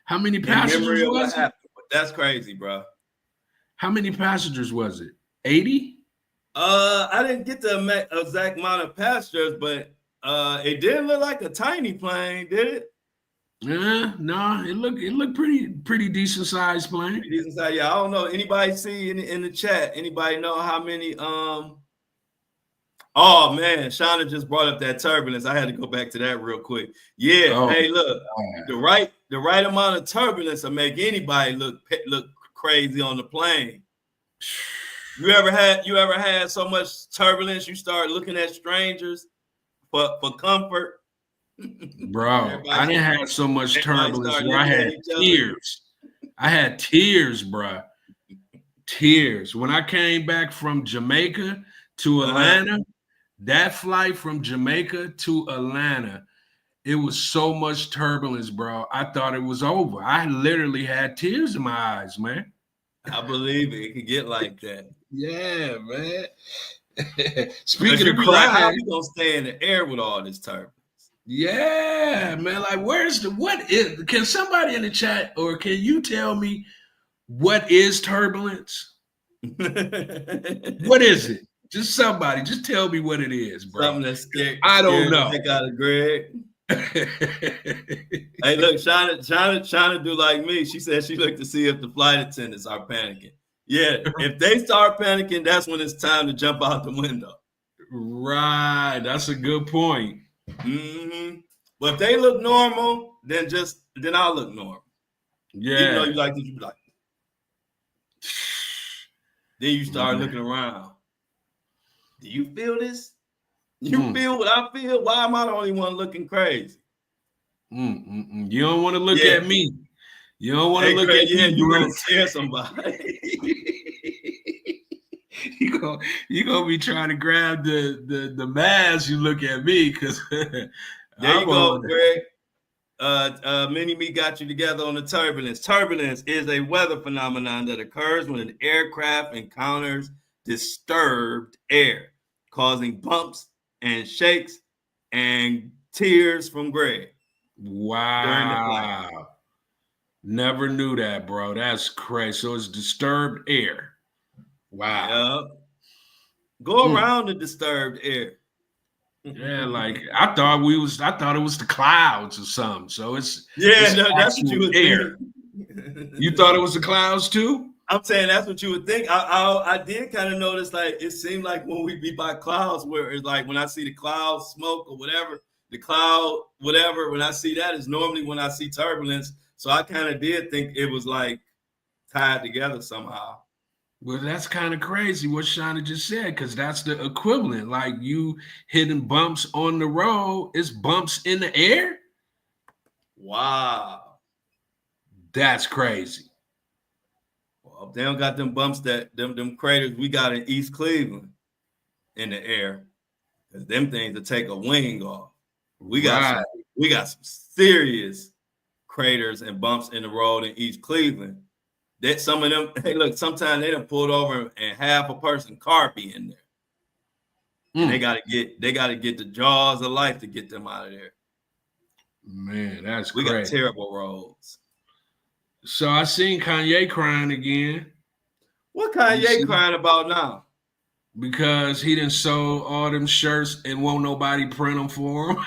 S1: How many passengers was it?
S2: Happened. That's crazy, bro.
S1: How many passengers was it? 80?
S2: I didn't get the exact amount of passengers, but it didn't look like a tiny plane, did it?
S1: No, it looked pretty decent sized plane.
S2: Pretty decent size, yeah. I don't know. Anybody see in the chat? Anybody know how many? Oh man, Shauna just brought up that turbulence. I had to go back to that real quick. Yeah. Oh, hey, look, the right amount of turbulence will make anybody look crazy on the plane. You ever had so much turbulence you start looking at strangers for comfort?
S1: Bro, I didn't have so much turbulence where I had tears. I had tears, bro. Tears. When I came back from Jamaica to Atlanta, that flight from Jamaica to Atlanta, it was so much turbulence, bro. I thought it was over. I literally had tears in my eyes, man.
S2: I believe it. It could get like that.
S1: Yeah, man. Speaking of crying,
S2: like, how we gonna stay in the air with all this turbulence?
S1: Yeah, man. Like, can somebody in the chat or can you tell me what is turbulence? What is it? Just somebody, just tell me what it is, bro.
S2: Something that's scared.
S1: I don't know.
S2: Take out of Greg. Hey, look, Shauna do like me. She said she looked to see if the flight attendants are panicking. Yeah, if they start panicking, that's when it's time to jump out the window.
S1: Right, that's a good point.
S2: Mm-hmm. But if they look normal, then I'll look normal.
S1: Yeah.
S2: Even though you like this, you be like. Then you start looking around. Do you feel this? You feel what I feel? Why am I the only one looking crazy?
S1: You don't want to look at me. You don't want to look at me.
S2: You're going to scare somebody.
S1: You gonna be trying to grab the mask. You look at me because
S2: there you go, Greg. Mini Me got you together on the turbulence. Turbulence is a weather phenomenon that occurs when an aircraft encounters disturbed air, causing bumps and shakes and tears from Greg.
S1: Wow. Never knew that, bro. That's crazy. So it's disturbed air. Wow.
S2: Yep. Go around the disturbed air.
S1: Yeah, like I thought it was the clouds or something. So it's
S2: that's what you would
S1: air. You thought it was the clouds too?
S2: I'm saying that's what you would think. I did kind of notice, like, it seemed like when we be by clouds, where it's like when I see the clouds, smoke or whatever, the cloud, whatever, when I see that is normally when I see turbulence. So I kind of did think it was like tied together somehow.
S1: Well, that's kind of crazy what Shauna just said, because that's the equivalent. Like you hitting bumps on the road, it's bumps in the air.
S2: Wow.
S1: That's crazy.
S2: Well, they don't got them bumps that them craters we got in East Cleveland in the air. Because them things will take a wing off. We got some serious craters and bumps in the road in East Cleveland. That some of them, hey, look, sometimes they done pulled over and half a person car be in there. And they gotta get the jaws of life to get them out of there.
S1: Man, that's
S2: we
S1: crazy.
S2: Got terrible roads.
S1: So I seen Kanye crying again.
S2: What Kanye crying about now?
S1: Because he done sold all them shirts and won't nobody print them for him.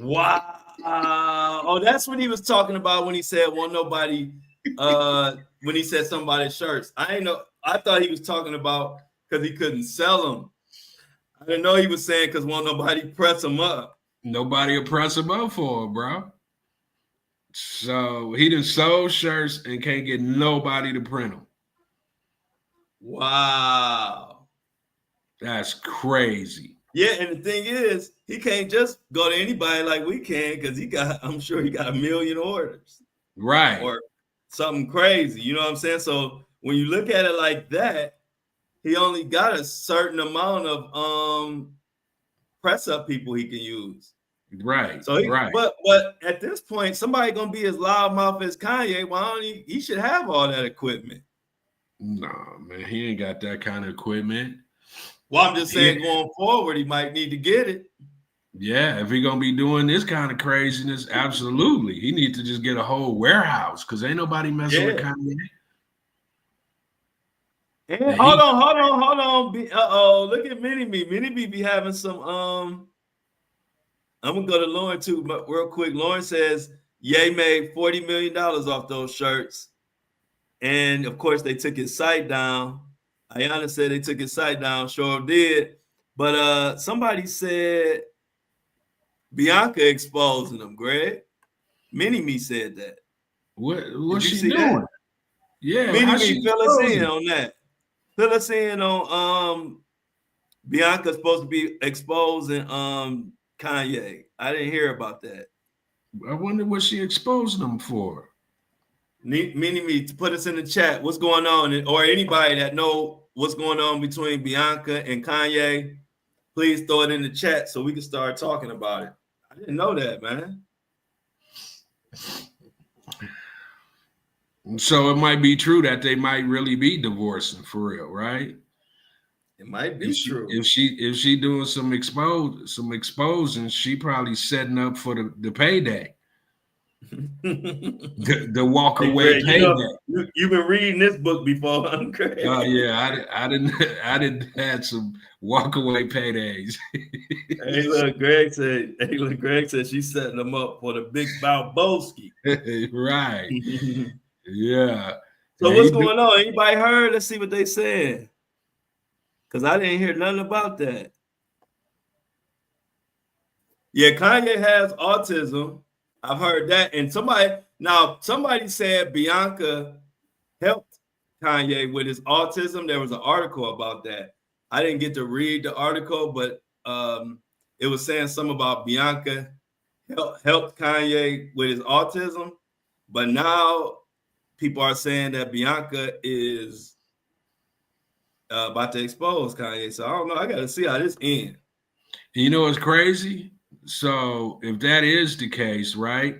S2: Wow. Oh, that's what he was talking about when he said won't nobody when he said something about his shirts. I thought he was talking about because he couldn't sell them. I didn't know he was saying because won't nobody press them up.
S1: Nobody will press them up for him, bro. So he done sold shirts and can't get nobody to print them.
S2: Wow.
S1: That's crazy.
S2: Yeah, and the thing is, he can't just go to anybody like we can because I'm sure he got 1 million orders.
S1: Right.
S2: Or something crazy. You know what I'm saying? So when you look at it like that, he only got a certain amount of press up people he can use.
S1: Right.
S2: So but at this point, somebody gonna be as loudmouth as Kanye. Why don't he should have all that equipment?
S1: Nah, man, he ain't got that kind of equipment.
S2: Well, I'm just saying going forward, he might need to get it.
S1: Yeah, if he gonna be doing this kind of craziness, absolutely. He needs to just get a whole warehouse because ain't nobody messing with Kanye.
S2: And hold on. Look at Mini Me. Mini Me be having some I'm gonna go to Lauren too, but real quick. Lauren says Ye made $40 million off those shirts. And of course, they took his site down. Ayana said they took his site down, sure did. But somebody said Bianca exposing them, Greg. Mini Me said that.
S1: What's she doing? That? Yeah,
S2: Mini Me, fill us in on that. Fill us in on Bianca supposed to be exposing Kanye. I didn't hear about that.
S1: I wonder what she exposing them for.
S2: Mini Me, to put us in the chat. What's going on? Or anybody that know what's going on between Bianca and Kanye, please throw it in the chat so we can start talking about it. I didn't know that, man.
S1: So it might be true that they might really be divorcing for real, right?
S2: It might be true.
S1: If she doing some exposing, she probably setting up for the payday. the walk away payday.
S2: You've been reading this book before, huh, Craig?
S1: Oh yeah, I didn't had some walk away paydays.
S2: Hey, look, Greg said she's setting them up for the big Balboski.
S1: Right. Yeah.
S2: So what's going on? Anybody heard? Let's see what they said. Because I didn't hear nothing about that. Yeah, Kanye has autism. I've heard that. And somebody said Bianca helped Kanye with his autism. There was an article about that. I didn't get to read the article, but it was saying something about Bianca helped Kanye with his autism. But now people are saying that Bianca is about to expose Kanye. So I don't know. I got to see how this ends.
S1: You know what's crazy? So if that is the case, right?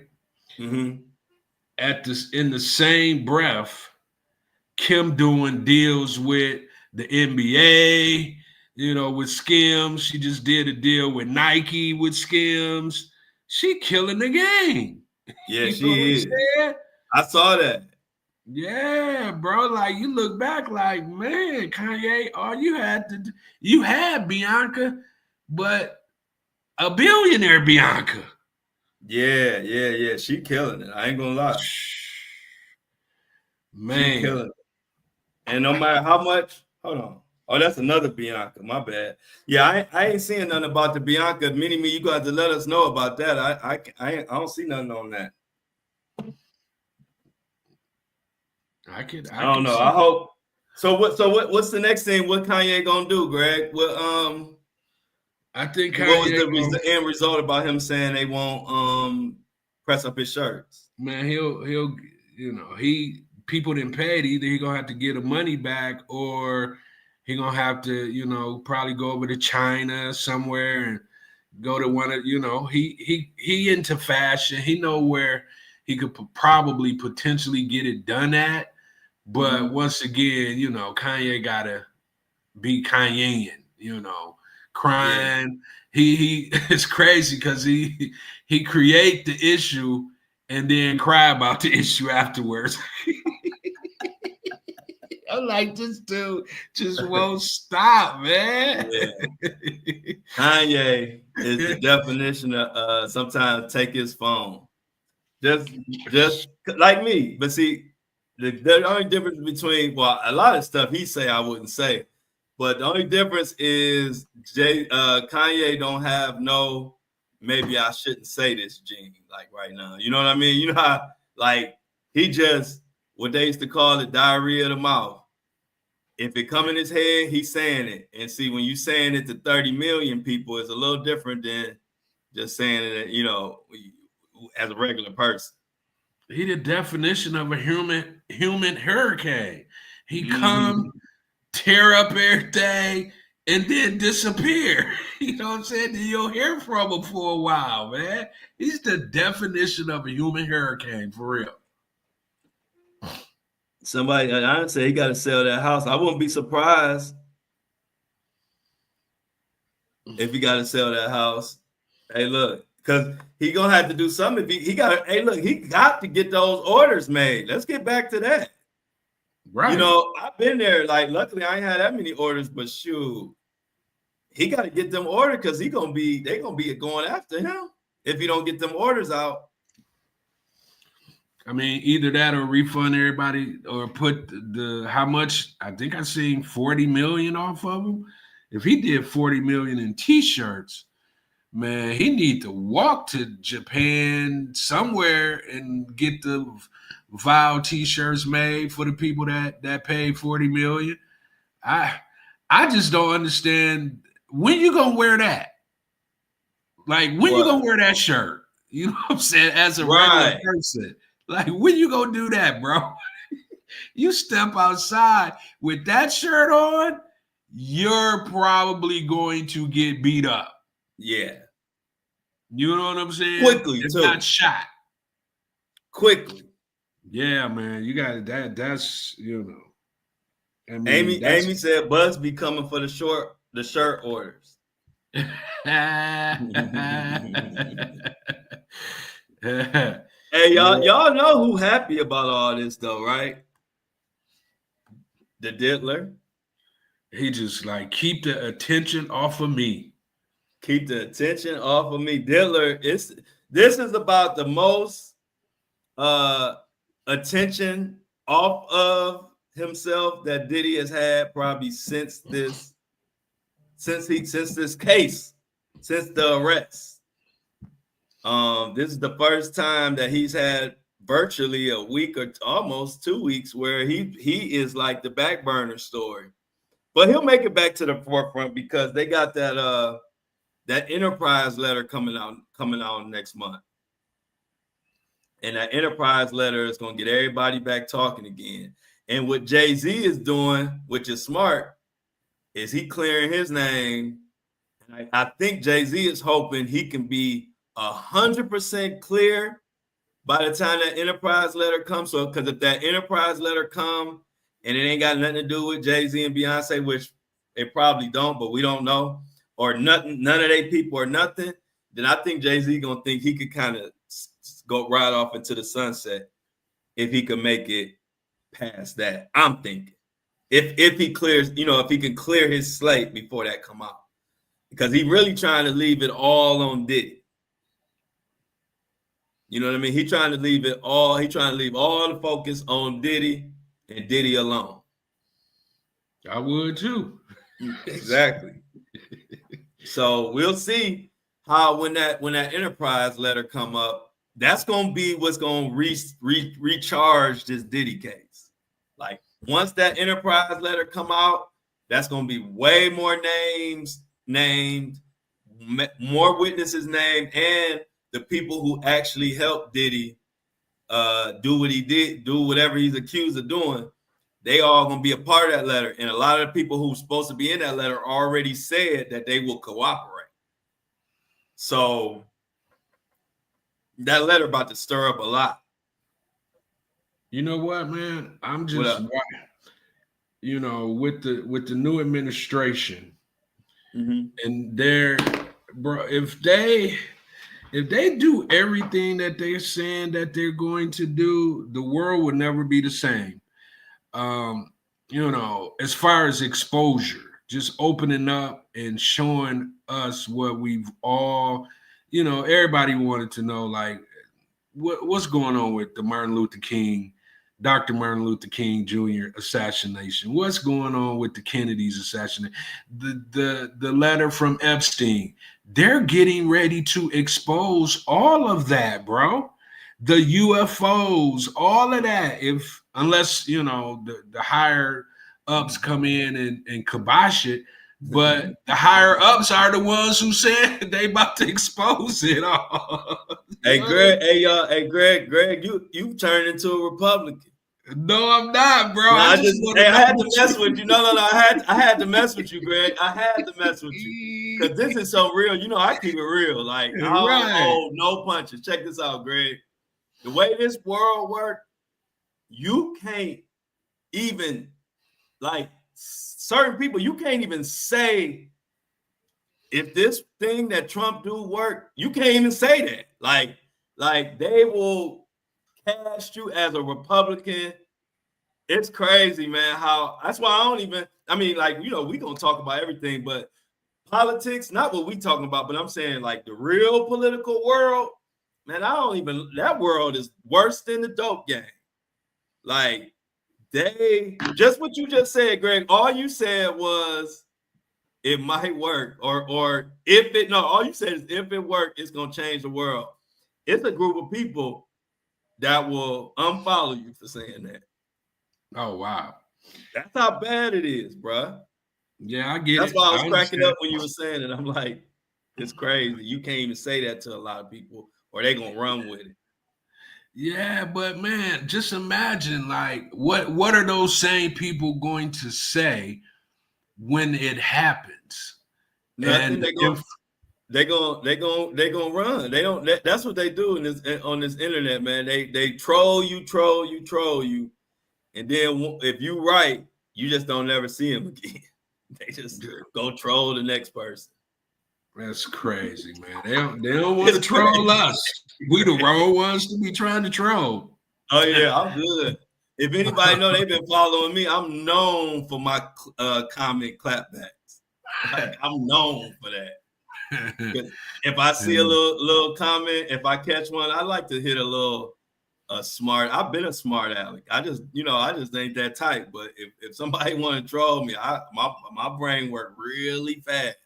S2: Mm-hmm.
S1: In the same breath, Kim doing deals with the NBA, with Skims. She just did a deal with Nike with Skims. She killing the game.
S2: Yeah, she is. I saw that.
S1: Yeah, bro. Like you look back, like man, Kanye, all you had Bianca, but a billionaire Bianca.
S2: Yeah. She killing it. I ain't gonna lie.
S1: Man.
S2: She killing it. And no matter how much, hold on. Oh, that's another Bianca. My bad. Yeah, I ain't seeing nothing about the Bianca. Mini Me, you got to let us know about that. I don't see nothing on that.
S1: I
S2: don't know. I hope. So what's the next thing? What Kanye gonna do, Greg? What
S1: I think Kanye,
S2: what was the end result about him saying they won't press up his shirts?
S1: Man, he'll people didn't pay it. Either he gonna have to get the money back, or he gonna have to probably go over to China somewhere and go to one of he into fashion. He know where he could probably potentially get it done at. But once again, Kanye gotta be Kanyeing, crying. Yeah. He it's crazy because he create the issue and then cry about the issue afterwards. I'm like, this dude just won't stop, man.
S2: Yeah. Kanye is the definition of sometimes take his phone. Just like me. But see, the only difference between, well, a lot of stuff he say I wouldn't say, but the only difference is Kanye don't have no, maybe I shouldn't say this gene like right now. You know what I mean? You know how like he just what they used to call it diarrhea of the mouth. If it come in his head, he's saying it. And see, when you saying it to 30 million people, it's a little different than just saying it, as a regular person.
S1: He the definition of a human hurricane. He come, tear up everything, and then disappear. You know what I'm saying? Then you'll hear from him for a while, man. He's the definition of a human hurricane, for real.
S2: Somebody, I say he got to sell that house. I wouldn't be surprised if he got to sell that house. Hey, look, because he gonna have to do something. He got to get those orders made. Let's get back to that. Right. I've been there. Like, luckily, I ain't had that many orders, but shoot, he got to get them ordered because they gonna be going after him if he don't get them orders out.
S1: I mean, either that or refund everybody or put how much. I think I seen 40 million off of him. If he did 40 million in t-shirts, man, he need to walk to Japan somewhere and get the Vile t-shirts made for the people that paid 40 million. I just don't understand when you gonna wear that. Like when you gonna wear that shirt? You know what I'm saying? As a regular person. Like, when you gonna do that, bro? You step outside with that shirt on, you're probably going to get beat up.
S2: Yeah.
S1: You know what I'm saying?
S2: Quickly,
S1: it's
S2: too.
S1: Not shot.
S2: Quickly.
S1: Yeah, man. You got that. That's, I mean,
S2: Amy said Buzz be coming for the shirt orders. Hey, y'all know who happy about all this though, right? The Diddler.
S1: He just like keep the attention off of me.
S2: Keep the attention off of me. Diddler, this is about the most attention off of himself that Diddy has had probably since this case, since the arrest. This is the first time that he's had virtually a week or almost 2 weeks where he is like the back burner story. But he'll make it back to the forefront because they got that Enterprise letter coming out next month. And that Enterprise letter is going to get everybody back talking again. And what Jay-Z is doing, which is smart, is he clearing his name. And I think Jay-Z is hoping he can be 100% clear by the time that Enterprise letter comes. So, because if that Enterprise letter come and it ain't got nothing to do with Jay-Z and Beyonce, which it probably don't, but we don't know, or nothing, none of they people or nothing, then I think Jay-Z gonna think he could kind of go right off into the sunset if he could make it past that. I'm thinking if he clears, if he can clear his slate before that come out, because he really trying to leave it all on Diddy. You know what I mean? He trying to leave all the focus on Diddy and Diddy alone.
S1: I would too.
S2: Exactly. So we'll see how when that Enterprise letter come up, that's gonna be what's gonna recharge this Diddy case. Like once that Enterprise letter come out, that's gonna be way more names named, more witnesses named, and the people who actually helped Diddy do what he did, do whatever he's accused of doing. They all gonna be a part of that letter, and a lot of the people who's supposed to be in that letter already said that they will cooperate. So that letter about to stir up a lot.
S1: You know what, man? I'm just, you know, with the new administration, and they're, bro, if they do everything that they're saying that they're going to do, the world would never be the same. You know, as far as exposure, just opening up and showing us what we've all, you know, everybody wanted to know, like what's going on with the Dr. Martin Luther King Jr. assassination. What's going on with the Kennedy's assassination? The letter from Epstein. They're getting ready to expose all of that, bro. The UFOs, all of that. Unless, you know, the higher ups come in and kibosh it, but the higher ups are the ones who said they about to expose it all.
S2: Hey Greg, Greg, you turned into a Republican.
S1: No, I'm not, bro.
S2: No, I had to mess with you. No, I had to mess with you, Greg. I had to mess with you because this is so real. You know, I keep it real. Like, oh, no punches. Check this out, Greg. The way this world works, you can't even, like, certain people, you can't even say if this thing that Trump do work. You can't even say that. Like they will cast you as a Republican. It's crazy, man. That's why I don't even, I mean, like, you know, we gonna talk about everything, but politics, not what we talking about, but I'm saying like the real political world, man, that world is worse than the dope game. Like, just what you just said, Greg, all you said was it might work, or all you said is if it works, it's gonna change the world. It's a group of people that will unfollow you for saying that.
S1: Oh, wow.
S2: That's how bad it is, bro.
S1: Yeah, I get it.
S2: That's why I was cracking up when you were saying it. I'm like, it's crazy. You can't even say that to a lot of people, or they're gonna run with it.
S1: Yeah, but man, just imagine, like, what are those same people going to say when it happens?
S2: Nothing. They're gonna run. They don't. That's what they do on this internet, man. They troll you, and then if you right, you just don't never see them again. They just go troll the next person.
S1: That's crazy, man. They don't want to troll us. We the wrong ones to be trying to troll.
S2: Oh yeah, I'm good. If anybody know they've been following me, I'm known for my comment clapbacks. Like, I'm known for that. If I see a little comment, if I catch one, I like to hit a little smart. I've been a smart aleck. I just ain't that type. But if somebody want to troll me, my brain work really fast.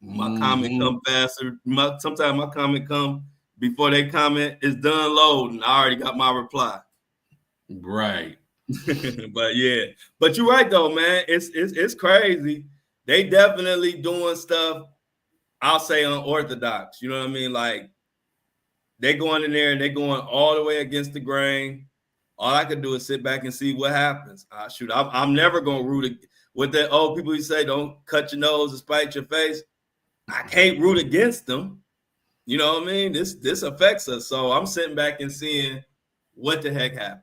S2: My comment come faster. Sometimes my comment come before they comment is done loading. I already got my reply.
S1: Right.
S2: But yeah, but you're right though, man. It's crazy. They definitely doing stuff, I'll say, unorthodox. You know what I mean? Like, they going in there and they going all the way against the grain. All I could do is sit back and see what happens. I'm never gonna root with that old people who say don't cut your nose to spite your face. I can't root against them. You know what I mean? This affects us. So I'm sitting back and seeing what the heck happens.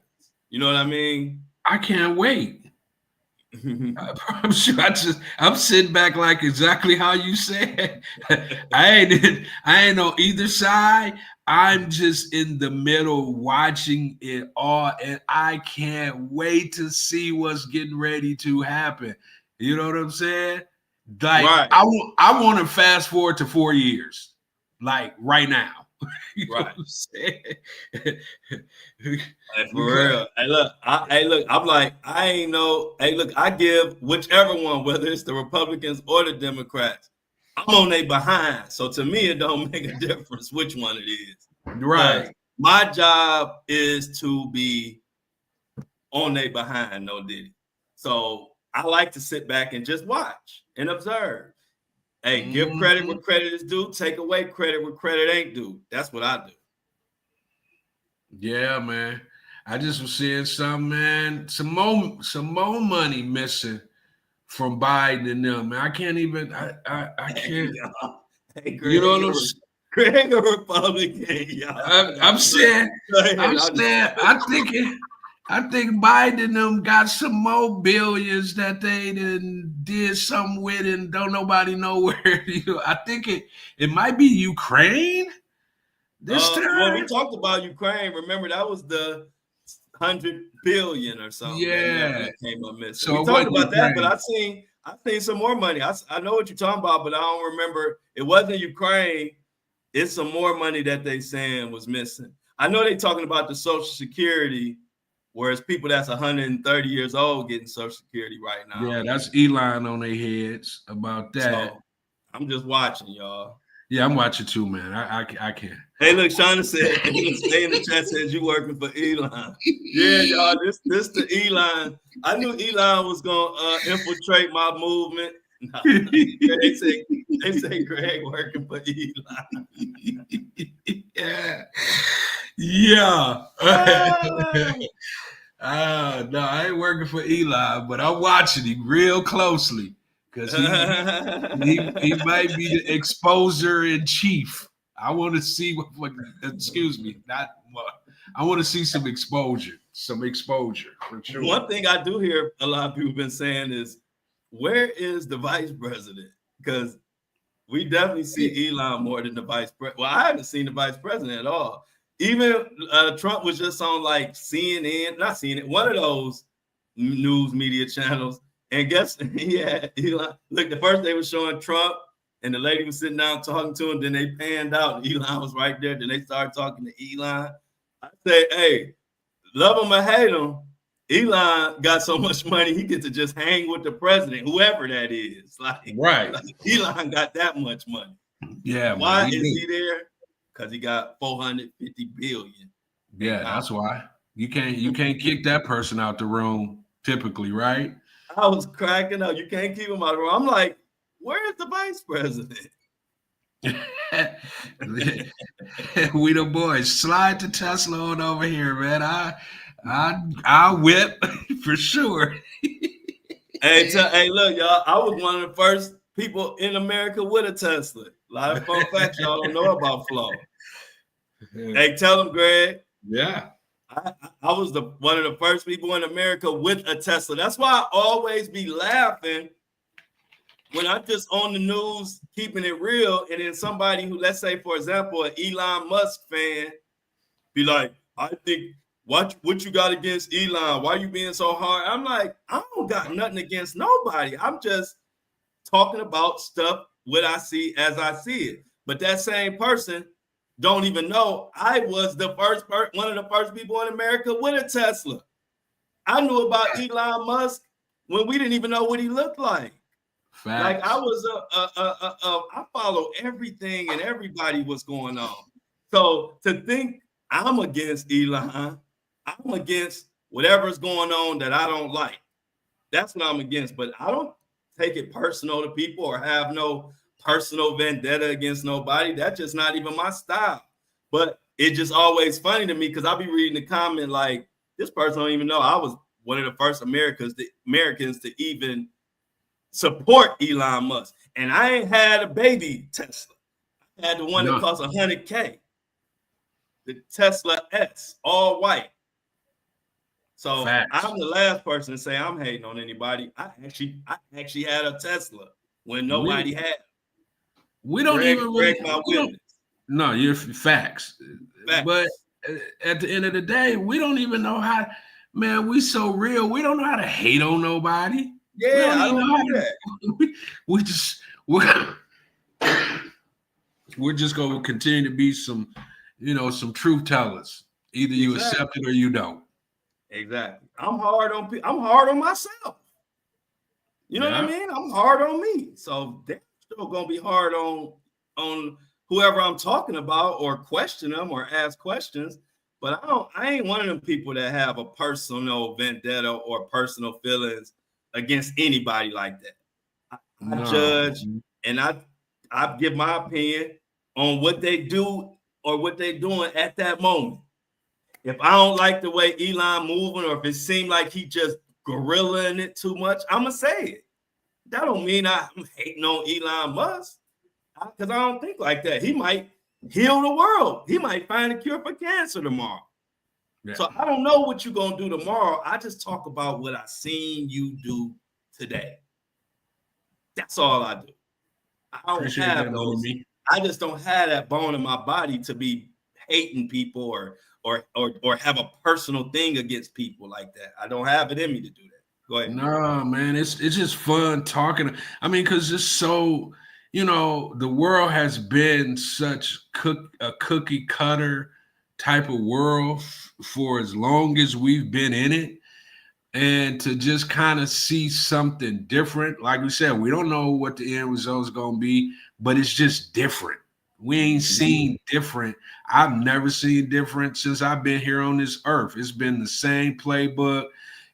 S2: You know what I mean?
S1: I can't wait. I'm sure I'm sitting back like exactly how you said. I ain't on either side. I'm just in the middle watching it all, and I can't wait to see what's getting ready to happen. You know what I'm saying? Like, right. I want to fast forward to 4 years, like right now. You know
S2: Right.
S1: what I'm saying?
S2: Hey, for real. Hey, look, I'm like, I ain't know. Hey, look, I give whichever one, whether it's the Republicans or the Democrats, I'm on their behind. So to me, it don't make a difference which one it is.
S1: Right.
S2: My job is to be on their behind, no diddy. So I like to sit back and just watch and observe. Hey, give credit where credit is due, take away credit where credit ain't due. That's what I do.
S1: Yeah, man. I just was seeing some, man, some more money missing from Biden and them. Man, I can't even. I can't.
S2: Hey, Greg,
S1: You know what I'm saying?
S2: Greg, a Republican, y'all.
S1: I'm saying. I think Biden and them got some more billions that they did something with, and don't nobody know where. I think it might be Ukraine this time.
S2: Well, we talked about Ukraine. Remember, that was the 100 billion or something.
S1: Yeah,
S2: that came up missing.
S1: So
S2: we talked about that, but I've seen some more money. I know what you're talking about, but I don't remember. It wasn't Ukraine. It's some more money that they saying was missing. I know they talking about the Social Security, whereas people that's 130 years old getting Social Security right now.
S1: Yeah, that's Elon on their heads about that.
S2: So I'm just watching, y'all.
S1: Yeah, I'm watching too, man. I can't.
S2: Hey, look, Shauna said, stay in the chat says you working for Elon. Yeah, y'all, this the Elon. I knew Elon was gonna infiltrate my movement. No, they say Greg working for Elon.
S1: Yeah. No, I ain't working for Elon, but I'm watching him real closely because he might be the exposer in chief. I want to see what excuse me, not what. I want to see some exposure for sure.
S2: One thing I do hear a lot of people been saying is, where is the vice president? Because we definitely see Elon more than the vice president. Well, I haven't seen the vice president at all. Even Trump was just on like CNN, not CNN, one of those news media channels. And guess, yeah, Elon. Look, the first they were showing Trump, and the lady was sitting down talking to him. Then they panned out, and Elon was right there. Then they started talking to Elon. I say, hey, love him or hate him, Elon got so much money he gets to just hang with the president, whoever that is.
S1: Right.
S2: Elon got that much money.
S1: Yeah.
S2: Why is he there? Because he got 450 billion.
S1: Yeah, that's why. You can't kick that person out the room typically, right?
S2: I was cracking up. You can't keep him out of the room. I'm like, where is the vice president?
S1: We the boys. Slide the Tesla on over here, man. I'll whip for sure.
S2: Hey, look, y'all. I was one of the first people in America with a Tesla. A lot of fun facts y'all don't know about Flo. Hey, tell them, Greg.
S1: Yeah.
S2: I was one of the first people in America with a Tesla. That's why I always be laughing when I'm just on the news, keeping it real, and then somebody who, let's say, for example, an Elon Musk fan, be like, I think, what you got against Elon? Why you being so hard? I'm like, I don't got nothing against nobody. I'm just talking about stuff, what I see as I see it. But that same person don't even know I was the first one of the first people in America with a Tesla. I knew about Elon Musk when we didn't even know what he looked like. Facts. Like I was I follow everything and everybody was going on. So to think I'm against Elon, I'm against whatever's going on that I don't like. That's what I'm against. But I don't take it personal to people or have no personal vendetta against nobody. That's just not even my style. But it's just always funny to me because I'll be reading the comment like, this person don't even know I was one of the first Americans to even support Elon Musk. And I ain't had a baby Tesla. I had the one that cost $100K. The Tesla S, all white. So facts. I'm the last person to say I'm hating on anybody. I actually had a Tesla when nobody had.
S1: We don't even really. No, you're facts. But at the end of the day, we don't even know how. Man, we so real. We don't know how to hate on nobody.
S2: Yeah, I don't know that.
S1: We're just going to continue to be some some truth tellers. Either you accept it or you don't.
S2: Exactly. I'm hard on myself. You know what I mean? I'm hard on me. So they're still gonna be hard on whoever I'm talking about, or question them or ask questions. But I ain't one of them people that have a personal vendetta or personal feelings against anybody like that. I judge, and I give my opinion on what they do or what they're doing at that moment. If I don't like the way Elon moving, or if it seemed like he just gorillaing it too much, I'm gonna say it. That don't mean I'm hating on Elon Musk, because I don't think like that. He might heal the world. He might find a cure for cancer tomorrow. Yeah. So I don't know what you're gonna do tomorrow. I just talk about what I seen you do today. That's all I do. I don't have those. I just don't have that bone in my body to be hating people or have a personal thing against people like that. I don't have it in me to do that. Go ahead.
S1: No, man, it's just fun talking. I mean, because it's so, the world has been such a cookie cutter type of world for as long as we've been in it. And to just kind of see something different, like we said, we don't know what the end result is going to be, but it's just different. We ain't seen different. I've never seen different since I've been here on this earth. It's been the same playbook,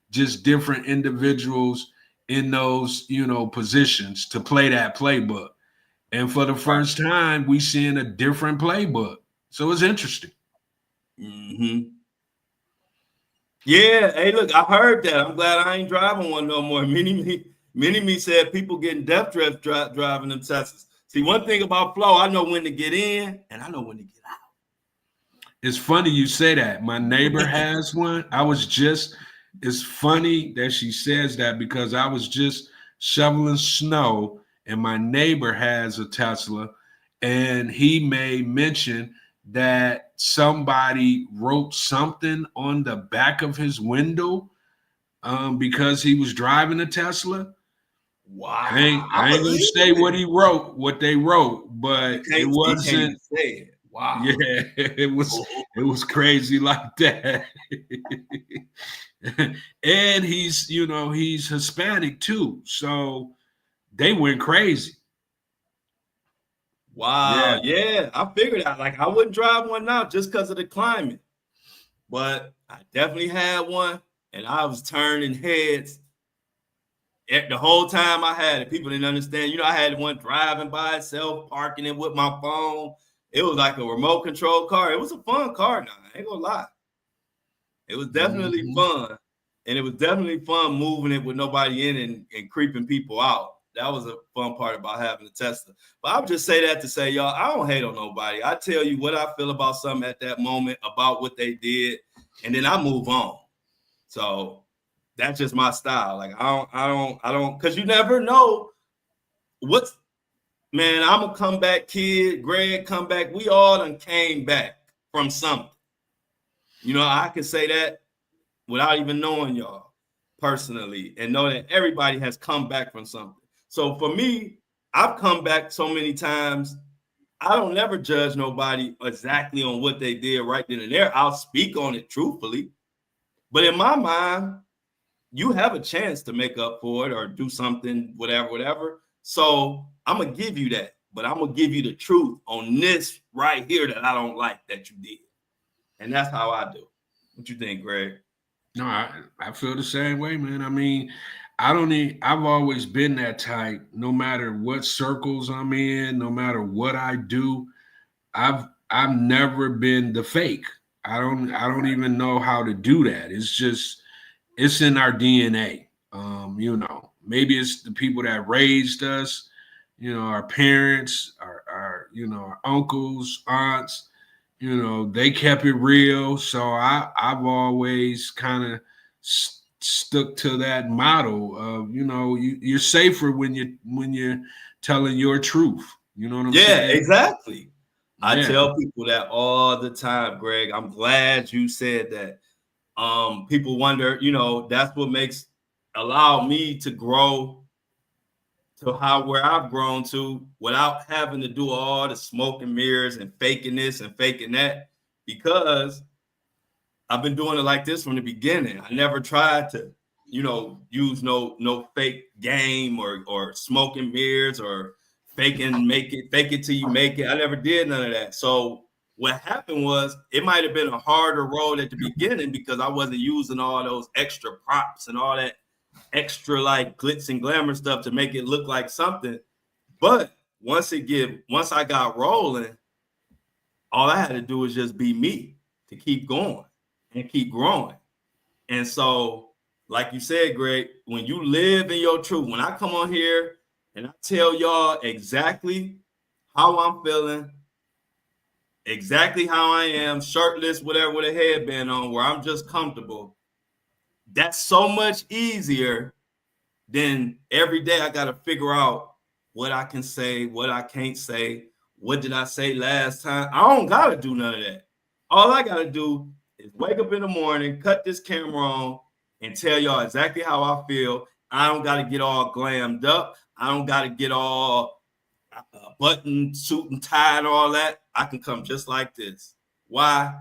S1: just different individuals in those, positions to play that playbook. And for the first time, we seeing a different playbook. So it's interesting.
S2: Mm-hmm. Yeah, hey, look, I heard that. I'm glad I ain't driving one no more. Many said people getting death traps driving them Teslas. See, one thing about Flo, I know when to get in and I know when to get out.
S1: It's funny you say that. My neighbor has one. It's funny that she says that, because I was just shoveling snow and my neighbor has a Tesla, and he made mention that somebody wrote something on the back of his window because he was driving a Tesla.
S2: Wow.
S1: I ain't gonna say what they wrote, but it wasn't.
S2: Wow.
S1: Yeah, it was crazy like that. And he's Hispanic too, so they went crazy.
S2: Wow. Yeah, I figured out. Like, I wouldn't drive one now just because of the climate, but I definitely had one, and I was turning heads the whole time I had it. People didn't understand. I had one driving by itself, parking it with my phone. It was like a remote control car. It was a fun car now. I ain't gonna lie. It was definitely fun. And it was definitely fun moving it with nobody in and creeping people out. That was a fun part about having a Tesla. But I'll just say that to say, y'all, I don't hate on nobody. I tell you what I feel about something at that moment, about what they did, and then I move on. So that's just my style. Like, I don't, because you never know man, I'm a comeback kid. Greg, come back. We all done came back from something. I can say that without even knowing y'all personally, and know that everybody has come back from something. So for me, I've come back so many times. I don't never judge nobody exactly on what they did right then and there. I'll speak on it truthfully. But in my mind, you have a chance to make up for it or do something, whatever. So I'm going to give you that. But I'm going to give you the truth on this right here that I don't like that you did. And that's how I do. What you think, Greg?
S1: No, I feel the same way, man. I mean, I've always been that type. No matter what circles I'm in, no matter what I do, I've never been the fake. I don't even know how to do that. It's in our DNA. Maybe it's the people that raised us, our parents, our uncles, aunts. They kept it real. So I've always kind of stuck to that motto of, you're safer when you're telling your truth. You know what I'm saying?
S2: Yeah, exactly. I tell people that all the time, Greg. I'm glad you said that. People wonder, that's what allowed me to grow to where I've grown to without having to do all the smoke and mirrors and faking this and faking that. because I've been doing it like this from the beginning. I never tried to, use no fake game or smoking mirrors or fake it till you make it. I never did none of that. So what happened was it might have been a harder road at the beginning because I wasn't using all those extra props and all that extra like glitz and glamour stuff to make it look like something. But once I got rolling, all I had to do was just be me to keep going and keep growing. And so, like you said, Greg, when you live in your truth, when I come on here and I tell y'all exactly how I'm feeling, exactly how I am, shirtless, whatever, with a headband on, where I'm just comfortable, that's so much easier than every day I got to figure out what I can say, what I can't say, what did I say last time. I don't got to do none of that. All I got to do is wake up in the morning, cut this camera on, and tell y'all exactly how I feel. I don't got to get all glammed up. I don't got to get all button, suit, and tie and all that. I can come just like this. Why?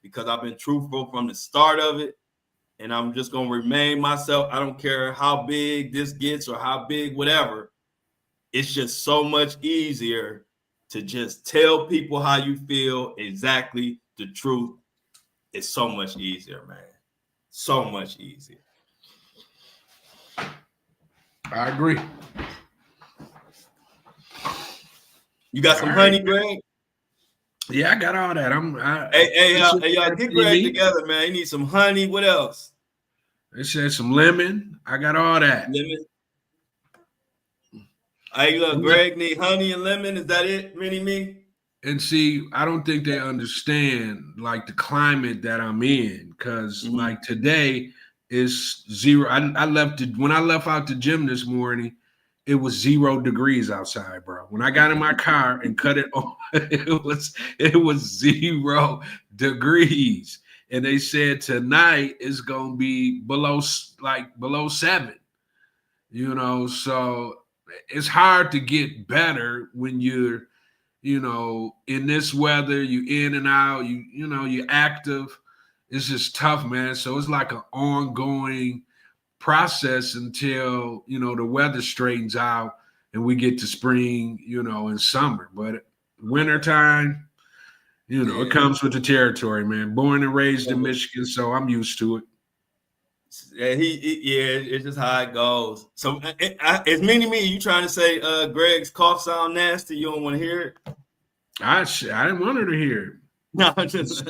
S2: Because I've been truthful from the start of it, and I'm just going to remain myself. I don't care how big this gets or how big whatever. It's just so much easier to just tell people how you feel, exactly the truth. It's so much easier, man. So much easier.
S1: I agree.
S2: You got some honey, Greg?
S1: Yeah, I got all that.
S2: Hey, y'all, get Greg together, man. You need some honey. What else?
S1: They said some lemon. I got all that.
S2: Lemon. Hey, look, Greg need honey and lemon. Is that it, Mini-Me?
S1: And see, I don't think they understand like the climate that I'm in, because like today is 0. When I left out the gym this morning, it was 0 degrees outside, bro. When I got in my car and cut it on, it was 0 degrees. And they said tonight is gonna be below 7. So it's hard to get better when you're, in this weather, you in and out, you're active. It's just tough, man. So it's like an ongoing process until, the weather straightens out and we get to spring, and summer. But wintertime, it comes with the territory, man. Born and raised in Michigan, so I'm used to it.
S2: Yeah, it's just how it goes. So it's Mini-Me. You trying to say Greg's cough sound nasty? You don't want to hear it?
S1: I didn't want her to hear it.
S2: No, just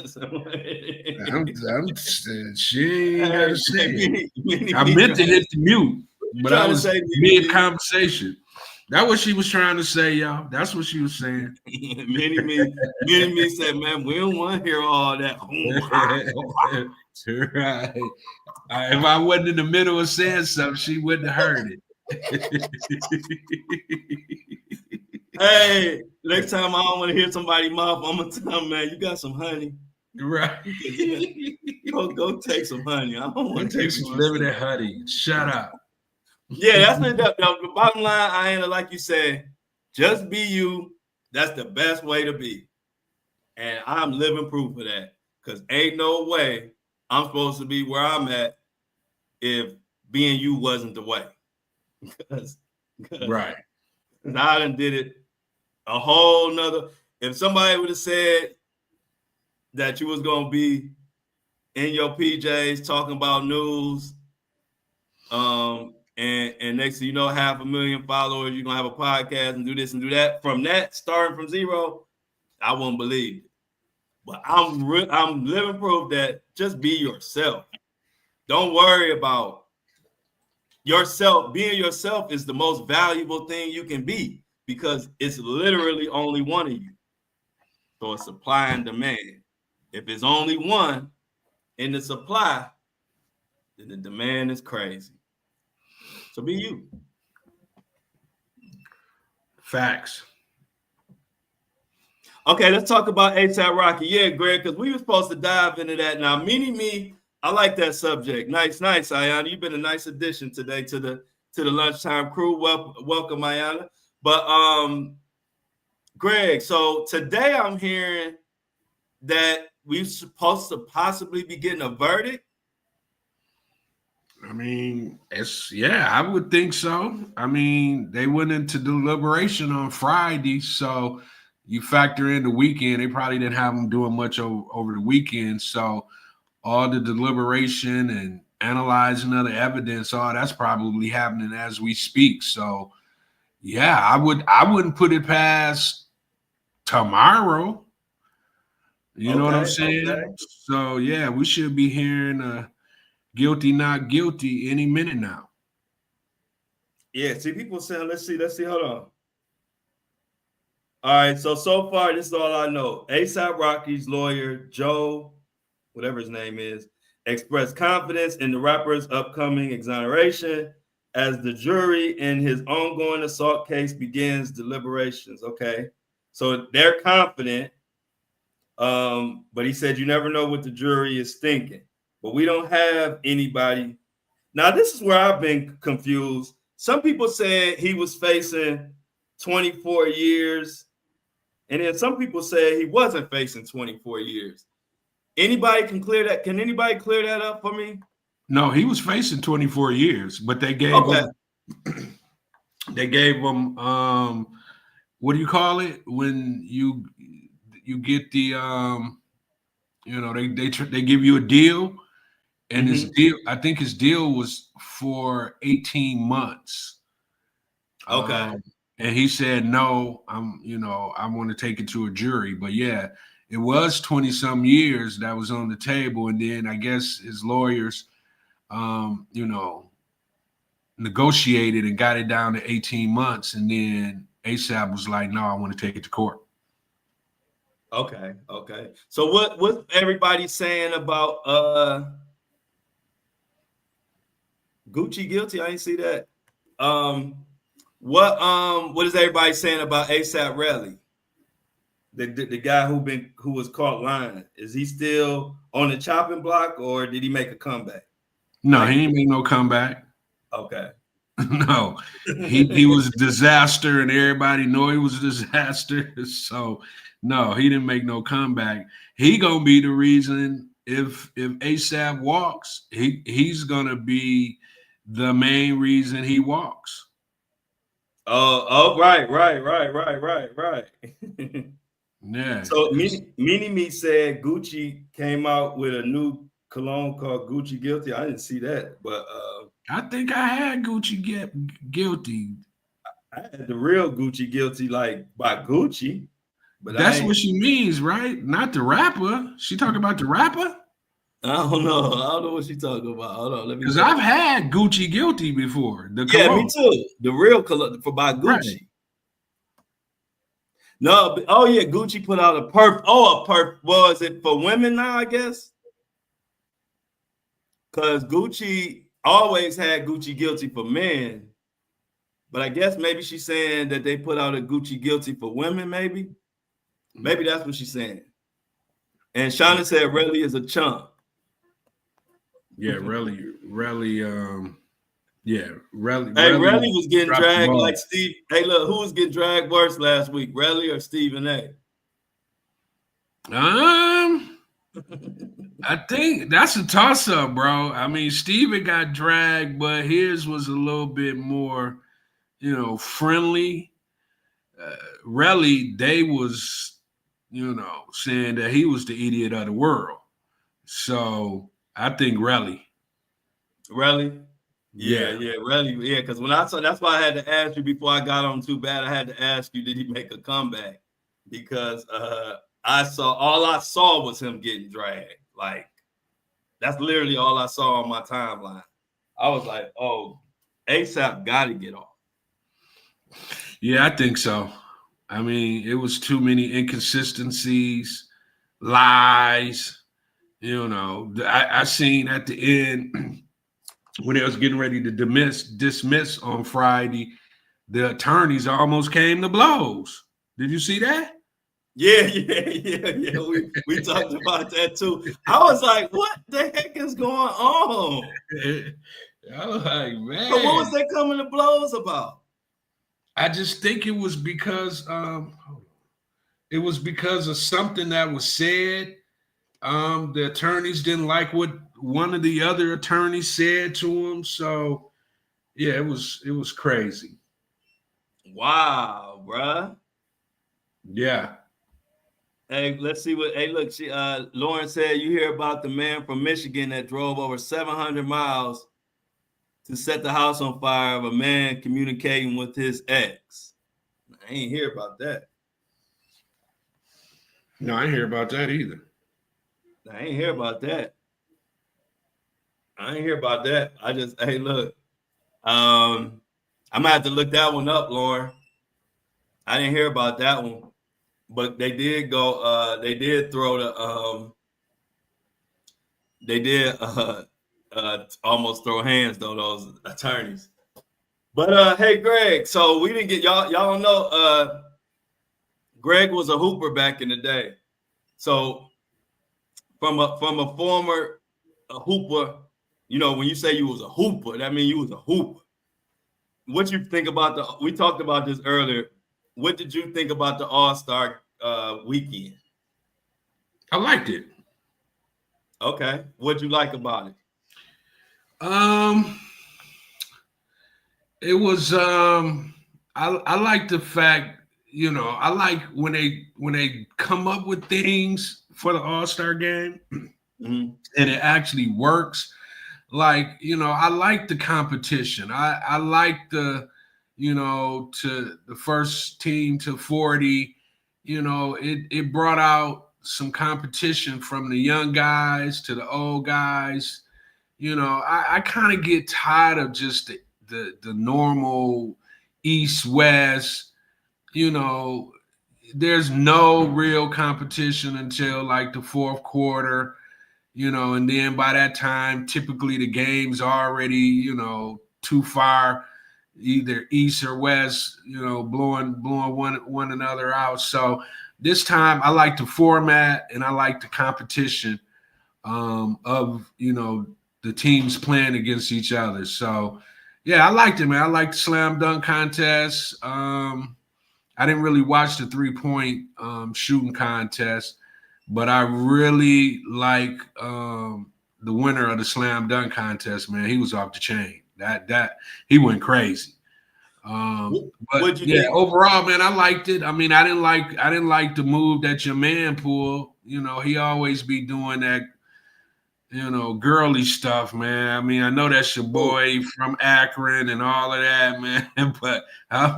S1: she ain't got to say it. I meant to hit the mute, but I was mid-conversation. That's what she was trying to say, y'all. That's what she was saying.
S2: Mini-Me said, man, we don't want to hear all that.
S1: Right. If I wasn't in the middle of saying something, she wouldn't have heard it.
S2: Hey, next time I don't want to hear somebody's mouth, I'm gonna tell them, man, you got some honey.
S1: Right.
S2: Go take some honey. I don't want to
S1: take some limited honey. Shut up.
S2: Yeah, that's the bottom line. Ayanna, like you said, just be you. That's the best way to be. And I'm living proof of that. Because ain't no way I'm supposed to be where I'm at if being you wasn't the way.
S1: Right.
S2: I done did it a whole nother. If somebody would have said that you was gonna be in your PJs talking about news, and next thing you know, 500,000 followers, you're gonna have a podcast and do this and do that. From that, starting from 0, I wouldn't believe it. But I'm living proof that just be yourself. Don't worry about yourself. Being yourself is the most valuable thing you can be, because it's literally only one of you. So it's supply and demand. If it's only one in the supply, then the demand is crazy. So be you.
S1: Facts.
S2: Okay, let's talk about A$AP Rocky. Yeah, Greg, because we were supposed to dive into that. Now, Mini-Me, I like that subject. Nice, Ayanna. You've been a nice addition today to the lunchtime crew. Welcome, Ayanna. But Greg, so today I'm hearing that we supposed to possibly be getting a verdict?
S1: I mean, I would think so. I mean, they went into deliberation on Friday, so you factor in the weekend. They probably didn't have them doing much over the weekend, so all the deliberation and analyzing other evidence, all that's probably happening as we speak. So, yeah, I wouldn't put it past tomorrow. You know what I'm saying?
S2: Okay.
S1: So, yeah, we should be hearing guilty, not guilty any minute now.
S2: Yeah, see, people saying, let's see, hold on. All right, so far, this is all I know. A$AP Rocky's lawyer, Joe, whatever his name is, expressed confidence in the rapper's upcoming exoneration as the jury in his ongoing assault case begins deliberations. Okay, so they're confident, but he said you never know what the jury is thinking. But we don't have anybody. Now, this is where I've been confused. Some people said he was facing 24 years, and then some people said he wasn't facing 24 years. Anybody can clear that? Can anybody clear that up for me?
S1: No, he was facing 24 years, but they gave him what do you call it when you get the they give you a deal, and his deal, I think his deal was for 18 months.
S2: Okay.
S1: And he said, no, I want to take it to a jury. But yeah, it was 20 some years that was on the table. And then I guess his lawyers, negotiated and got it down to 18 months. And then A$AP was like, no, I want to take it to court.
S2: Okay. So what everybody's saying about Gucci guilty? I didn't see that. What is everybody saying about A$AP Rocky? The guy who was caught lying. Is he still on the chopping block, or did he make a comeback?
S1: No, he didn't make no comeback.
S2: Okay.
S1: No, he was a disaster, and everybody know he was a disaster. So no, he didn't make no comeback. He gonna be the reason if A$AP walks, he's gonna be the main reason he walks.
S2: Oh, right.
S1: Yeah.
S2: So Mini said Gucci came out with a new cologne called Gucci Guilty. I didn't see that, but
S1: I think I had Gucci Guilty.
S2: I had the real Gucci Guilty, like by Gucci. But
S1: that's what she means, right? Not the rapper. She talking about the rapper?
S2: I don't know what she's talking about. Hold on, let me.
S1: Because I've had Gucci Guilty before.
S2: Me too. The real color by Gucci. Right. No, Gucci put out a perf. Was it for women now? I guess because Gucci always had Gucci Guilty for men, but I guess maybe she's saying that they put out a Gucci Guilty for women. Maybe that's what she's saying. And Shauna said Relly is a chump.
S1: Yeah, Relly.
S2: Relly was getting dragged like Steve. Hey, look, who was getting dragged worse last week, Relly or Stephen A?
S1: I think that's a toss-up, bro. I mean, Steven got dragged, but his was a little bit more, friendly. Relly, they was, saying that he was the idiot of the world. So I think Relly.
S2: Yeah, Relly. Yeah, because when I saw, that's why I had to ask you before I got on Too Bad. I had to ask you, did he make a comeback? Because all I saw was him getting dragged. Like, that's literally all I saw on my timeline. I was like, oh, A$AP got to get off.
S1: Yeah, I think so. I mean, it was too many inconsistencies, lies. I seen at the end when they was getting ready to dismiss on Friday, the attorneys almost came to blows. Did you see that?
S2: Yeah. We talked about that too. I was like, what the heck is going on?
S1: I was like, man.
S2: But what was they coming to blows about?
S1: I just think it was because of something that was said The attorneys didn't like what one of the other attorneys said to him. So yeah, it was crazy.
S2: Wow, bruh.
S1: Yeah.
S2: Hey, let's see what. Hey, look, Lauren said you hear about the man from Michigan that drove over 700 miles to set the house on fire of a man communicating with his ex. I ain't hear about that.
S1: No, I didn't hear about that either.
S2: I ain't hear about that. I ain't hear about that. I just, hey, look, I'm gonna have to look that one up, Lauren. I didn't hear about that one, but they did go. They did throw the. They did almost throw hands though, those attorneys. But hey, Greg. So we didn't get y'all. Y'all don't know. Greg was a hooper back in the day. So from a former hooper, you know, when you say you was a hooper, that means you was a hooper. What you think about we talked about this earlier. What did you think about the All-Star weekend?
S1: I liked it.
S2: Okay. What'd you like about it?
S1: It was I like the fact, you know, I like when they come up with things for the All-Star game and it actually works. Like, you know, I like the competition. I like the, you know, to the first team to 40, you know, it brought out some competition from the young guys to the old guys. You know, I kind of get tired of just the normal East West. You know, there's no real competition until like the fourth quarter. You know, and then by that time, typically the game's already, you know, too far, either east or west. You know, blowing one another out. So this time, I like the format and I like the competition of, you know, the teams playing against each other. So yeah, I liked it, man. I liked the slam dunk contest. I didn't really watch the 3-point shooting contest, but I really like the winner of the slam dunk contest, man. He was off the chain. That he went crazy. But yeah, think? Overall, man, I liked it. I mean, I didn't like the move that your man pulled. You know, he always be doing that, you know, girly stuff, man. I mean, I know that's your boy from Akron and all of that, man. But I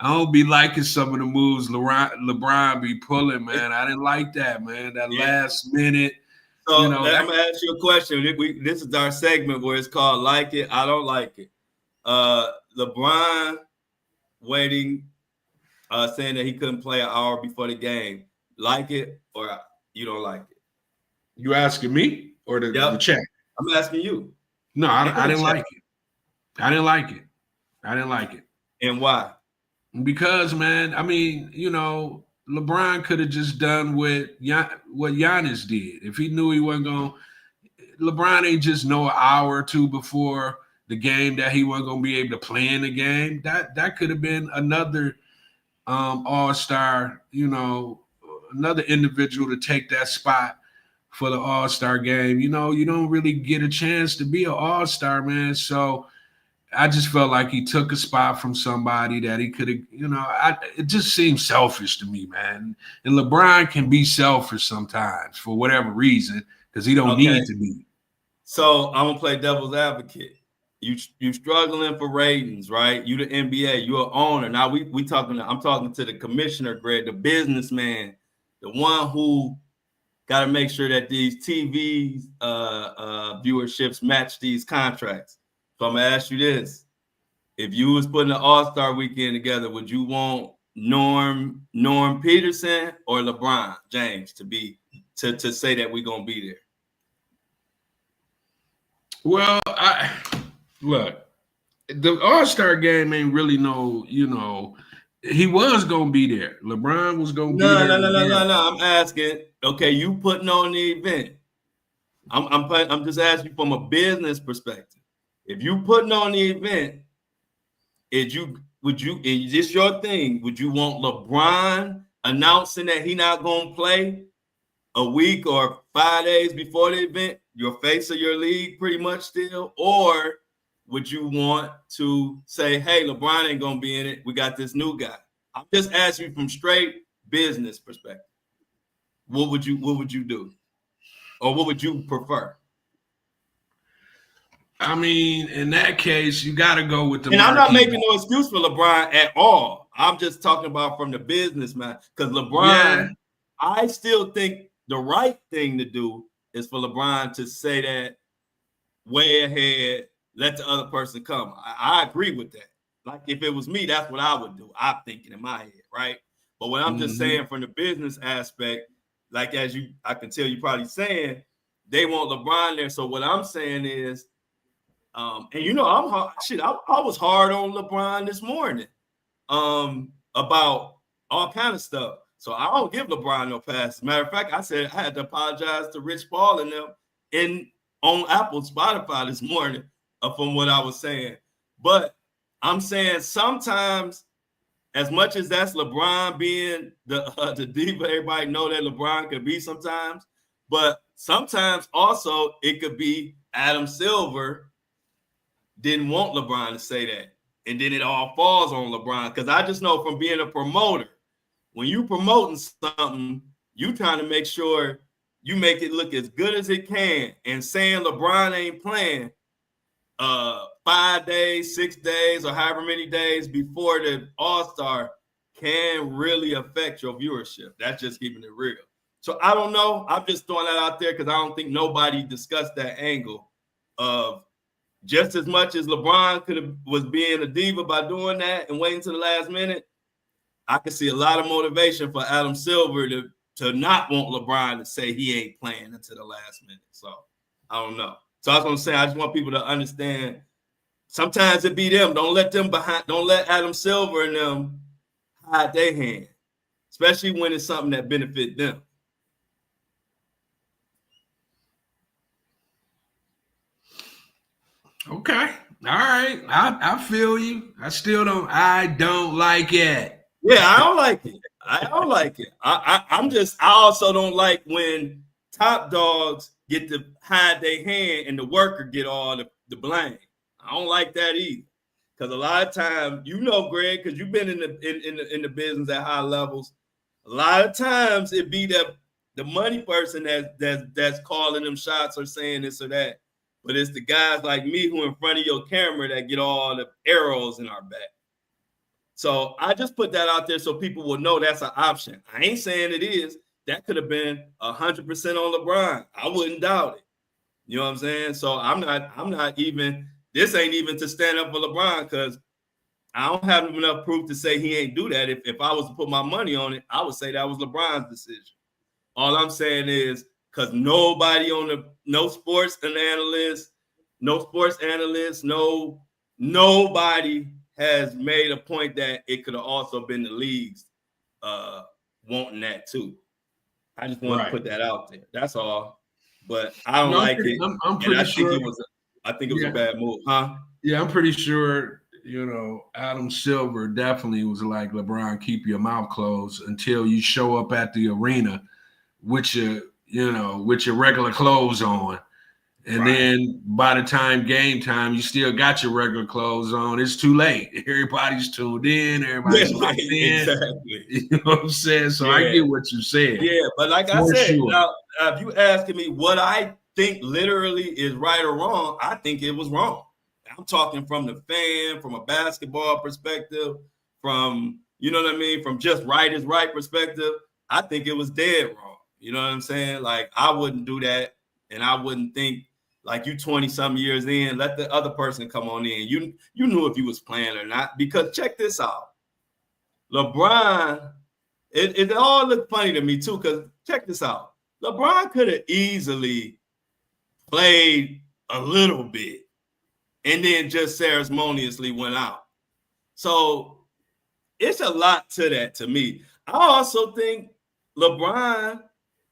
S1: don't be liking some of the moves LeBron be pulling, man. I didn't like that, man. That last minute.
S2: So you know, I'm gonna ask you a question. This is our segment where it's called "Like It, I Don't Like It." LeBron waiting, saying that he couldn't play an hour before the game. Like it or you don't like it?
S1: You asking me? Or the chat?
S2: I'm asking you.
S1: No, I didn't like it. I didn't like it. I didn't like it.
S2: And why?
S1: Because, man, I mean, you know, LeBron could have just done what Giannis did. If he knew he wasn't going to, LeBron ain't just know an hour or two before the game that he wasn't going to be able to play in the game. That could have been another all-star, you know, another individual to take that spot for the All-Star game. You know, you don't really get a chance to be an All-Star, man. So I just felt like he took a spot from somebody that he could have, you know, it just seems selfish to me, man. And LeBron can be selfish sometimes for whatever reason because he don't need to be.
S2: So I'm going to play devil's advocate. You struggling for ratings, right? You the NBA, you're an owner. Now I'm talking to the commissioner, Greg, the businessman, the one who got to make sure that these TV viewerships match these contracts. So I'm gonna ask you this: if you was putting an All-Star weekend together, would you want Norm Peterson or LeBron James to say that we're gonna be there?
S1: Well, look, the All-Star game ain't really no, you know. He was gonna be there. LeBron was gonna be there.
S2: No. I'm asking. Okay, you putting on the event. I'm just asking from a business perspective. If you putting on the event, is this your thing? Would you want LeBron announcing that he not gonna play a week or 5 days before the event, your face of your league pretty much still? Or would you want to say, hey, LeBron ain't going to be in it. We got this new guy. I'm just asking you from straight business perspective. What would you do? Or what would you prefer?
S1: I mean, in that case, you got to go with the.
S2: And I'm not making no excuse for LeBron at all. I'm just talking about from the business, man. Because LeBron, I still think the right thing to do is for LeBron to say that way ahead, let the other person come. I agree with that. Like if it was me, that's what I would do. I'm thinking in my head, right? But what I'm just saying from the business aspect, like I can tell you probably saying they want LeBron there. So what I'm saying is, and you know, I was hard on LeBron this morning about all kind of stuff. So I don't give LeBron no pass. As a matter of fact, I said I had to apologize to Rich Paul and them on Apple, Spotify this morning from what I was saying. But I'm saying sometimes, as much as that's LeBron being the diva, everybody know that LeBron could be sometimes, but sometimes also it could be Adam Silver didn't want LeBron to say that. And then it all falls on LeBron. Because I just know from being a promoter, when you promoting something, you trying to make sure you make it look as good as it can. And saying LeBron ain't playing 5 days, 6 days, or however many days before the All-Star can really affect your viewership. That's just keeping it real. So I don't know. I'm just throwing that out there because I don't think nobody discussed that angle of just as much as LeBron was being a diva by doing that and waiting to the last minute. I could see a lot of motivation for Adam Silver to not want LeBron to say he ain't playing until the last minute. So I don't know. So I was gonna say I just want people to understand. Sometimes it be them. Don't let Adam Silver and them hide their hand, especially when it's something that benefit them.
S1: Okay. All right. I feel you. I don't like it.
S2: Yeah, I don't like it. I also don't like when top dogs get to hide their hand and the worker get all the blame. I don't like that either. Because a lot of times, you know, Greg, because you've been in the business at high levels, a lot of times it be the money person that's calling them shots or saying this or that. But it's the guys like me who in front of your camera that get all the arrows in our back. So I just put that out there so people will know that's an option. I ain't saying it is. That could have been 100% on LeBron. I wouldn't doubt it. You know what I'm saying? So I'm not even, this ain't even to stand up for LeBron because I don't have enough proof to say he ain't do that. If I was to put my money on it, I would say that was LeBron's decision. All I'm saying is, because nobody no sports analyst, nobody has made a point that it could have also been the leagues wanting that too. I just want to put that out there. That's all. But I don't like it.
S1: I'm pretty sure.
S2: I think it was a bad move, huh?
S1: Yeah, I'm pretty sure, you know, Adam Silver definitely was like, LeBron, keep your mouth closed until you show up at the arena with your regular clothes on. And then by the time game time, you still got your regular clothes on. It's too late. Everybody's tuned in. Everybody's locked in.
S2: Exactly.
S1: You know what I'm saying? So I get what you said.
S2: Yeah, but like I said, now, if you asking me what I think literally is right or wrong, I think it was wrong. I'm talking from the fan, from a basketball perspective, from, you know what I mean, from just right is right perspective. I think it was dead wrong. You know what I'm saying? Like, I wouldn't do that, and I wouldn't think, like, you 20-some years in, let the other person come on in. You knew if you was playing or not, because check this out. LeBron, it all looked funny to me, too, because check this out. LeBron could have easily played a little bit and then just ceremoniously went out. So it's a lot to that to me. I also think LeBron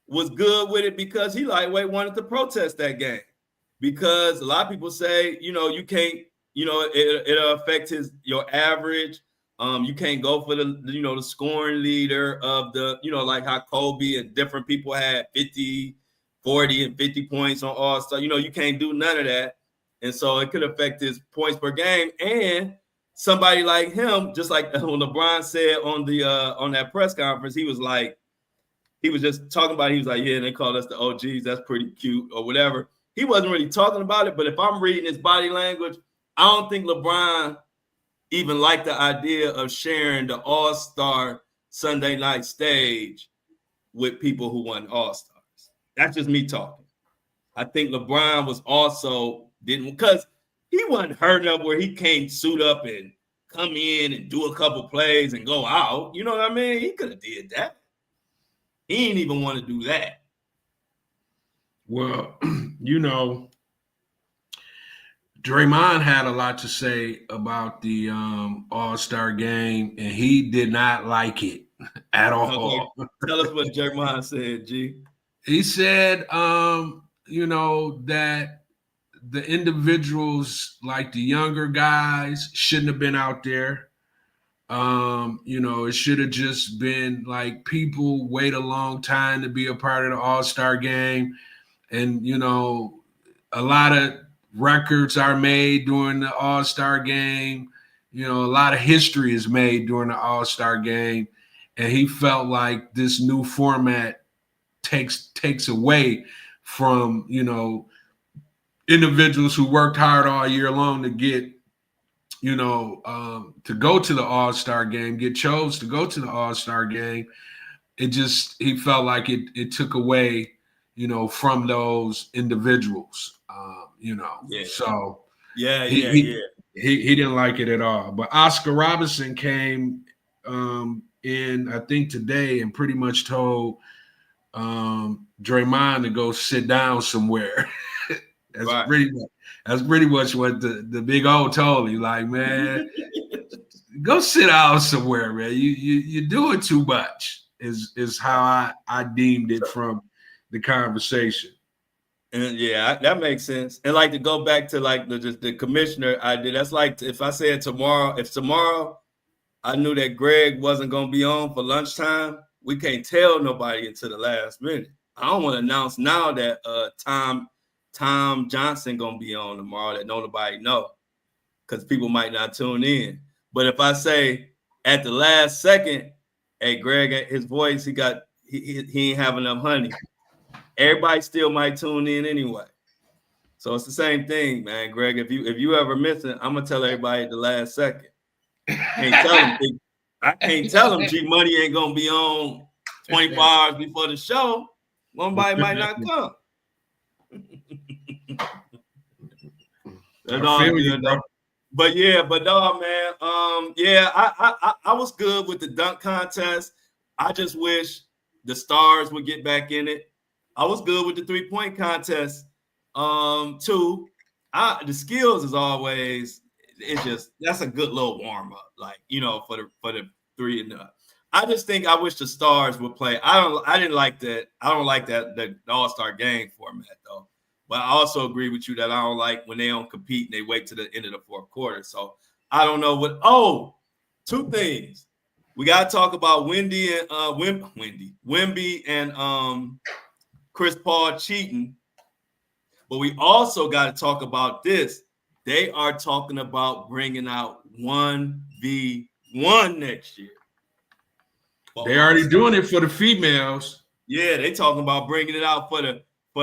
S2: was good with it because he wanted to protest that game. Because a lot of people say, you know, you can't, you know, it'll affect your average You can't go for the scoring leader of the, like how Kobe and different people had 50, 40, and 50 points on All-Star. You can't do none of that. And so it could affect his points per game. And somebody like him, just like when LeBron said on that press conference, he was just talking about it. He was like, yeah, they call us the OGs. That's pretty cute or whatever. He wasn't really talking about it. But if I'm reading his body language, I don't think LeBron even liked the idea of sharing the All-Star Sunday night stage with people who won All-Stars. That's just me talking. I think LeBron was also because he wasn't hurt enough where he can't suit up and come in and do a couple plays and go out. You know what I mean? He could have did that. He didn't even want to do that.
S1: Well, Draymond had a lot to say about the All-Star game, and he did not like it at all.
S2: Okay. Tell us what Draymond said, G.
S1: He said, that the individuals, like the younger guys, shouldn't have been out there. It should have just been like people wait a long time to be a part of the All-Star game. And, a lot of records are made during the All-Star game. A lot of history is made during the All-Star game. And he felt like this new format takes away from, individuals who worked hard all year long to get, to go to the All-Star game, get chose to go to the All-Star game. He felt like it took away, from those individuals,
S2: Yeah.
S1: So
S2: he
S1: didn't like it at all. But Oscar Robertson came in, I think today, and pretty much told Draymond to go sit down somewhere. That's
S2: right.
S1: pretty much what the big O told him. Like, man, go sit down somewhere, man. You're doing too much. Is how I deemed it from the conversation.
S2: And yeah, that makes sense. And like to go back to like the commissioner idea, that's like if I said if tomorrow I knew that Greg wasn't going to be on for lunchtime, we can't tell nobody until the last minute. I don't want to announce now that Tom Johnson going to be on tomorrow that nobody know because people might not tune in. But if I say at the last second, hey, Greg, his voice, he ain't have enough honey. Everybody still might tune in anyway. So it's the same thing, man. Greg, if you ever miss it, I'm gonna tell everybody at the last second. I can't tell them G Money ain't gonna be on 24 hours before the show. Somebody might not come. That's all good, though. But no, man. I was good with the dunk contest. I just wish the stars would get back in it. I was good with the 3-point contest too. The skills is always that's a good little warm up, like for the 3 and up. I just think I wish the stars would play. I didn't like that. I don't like that the All-Star game format though. But I also agree with you that I don't like when they don't compete and they wait to the end of the fourth quarter. So I don't know what. Oh, 2 things. We got to talk about Wemby and Chris Paul cheating. But we also got to talk about this. They are talking about bringing out 1v1 next year.
S1: They already doing it for the females.
S2: Yeah, they talking about bringing it out for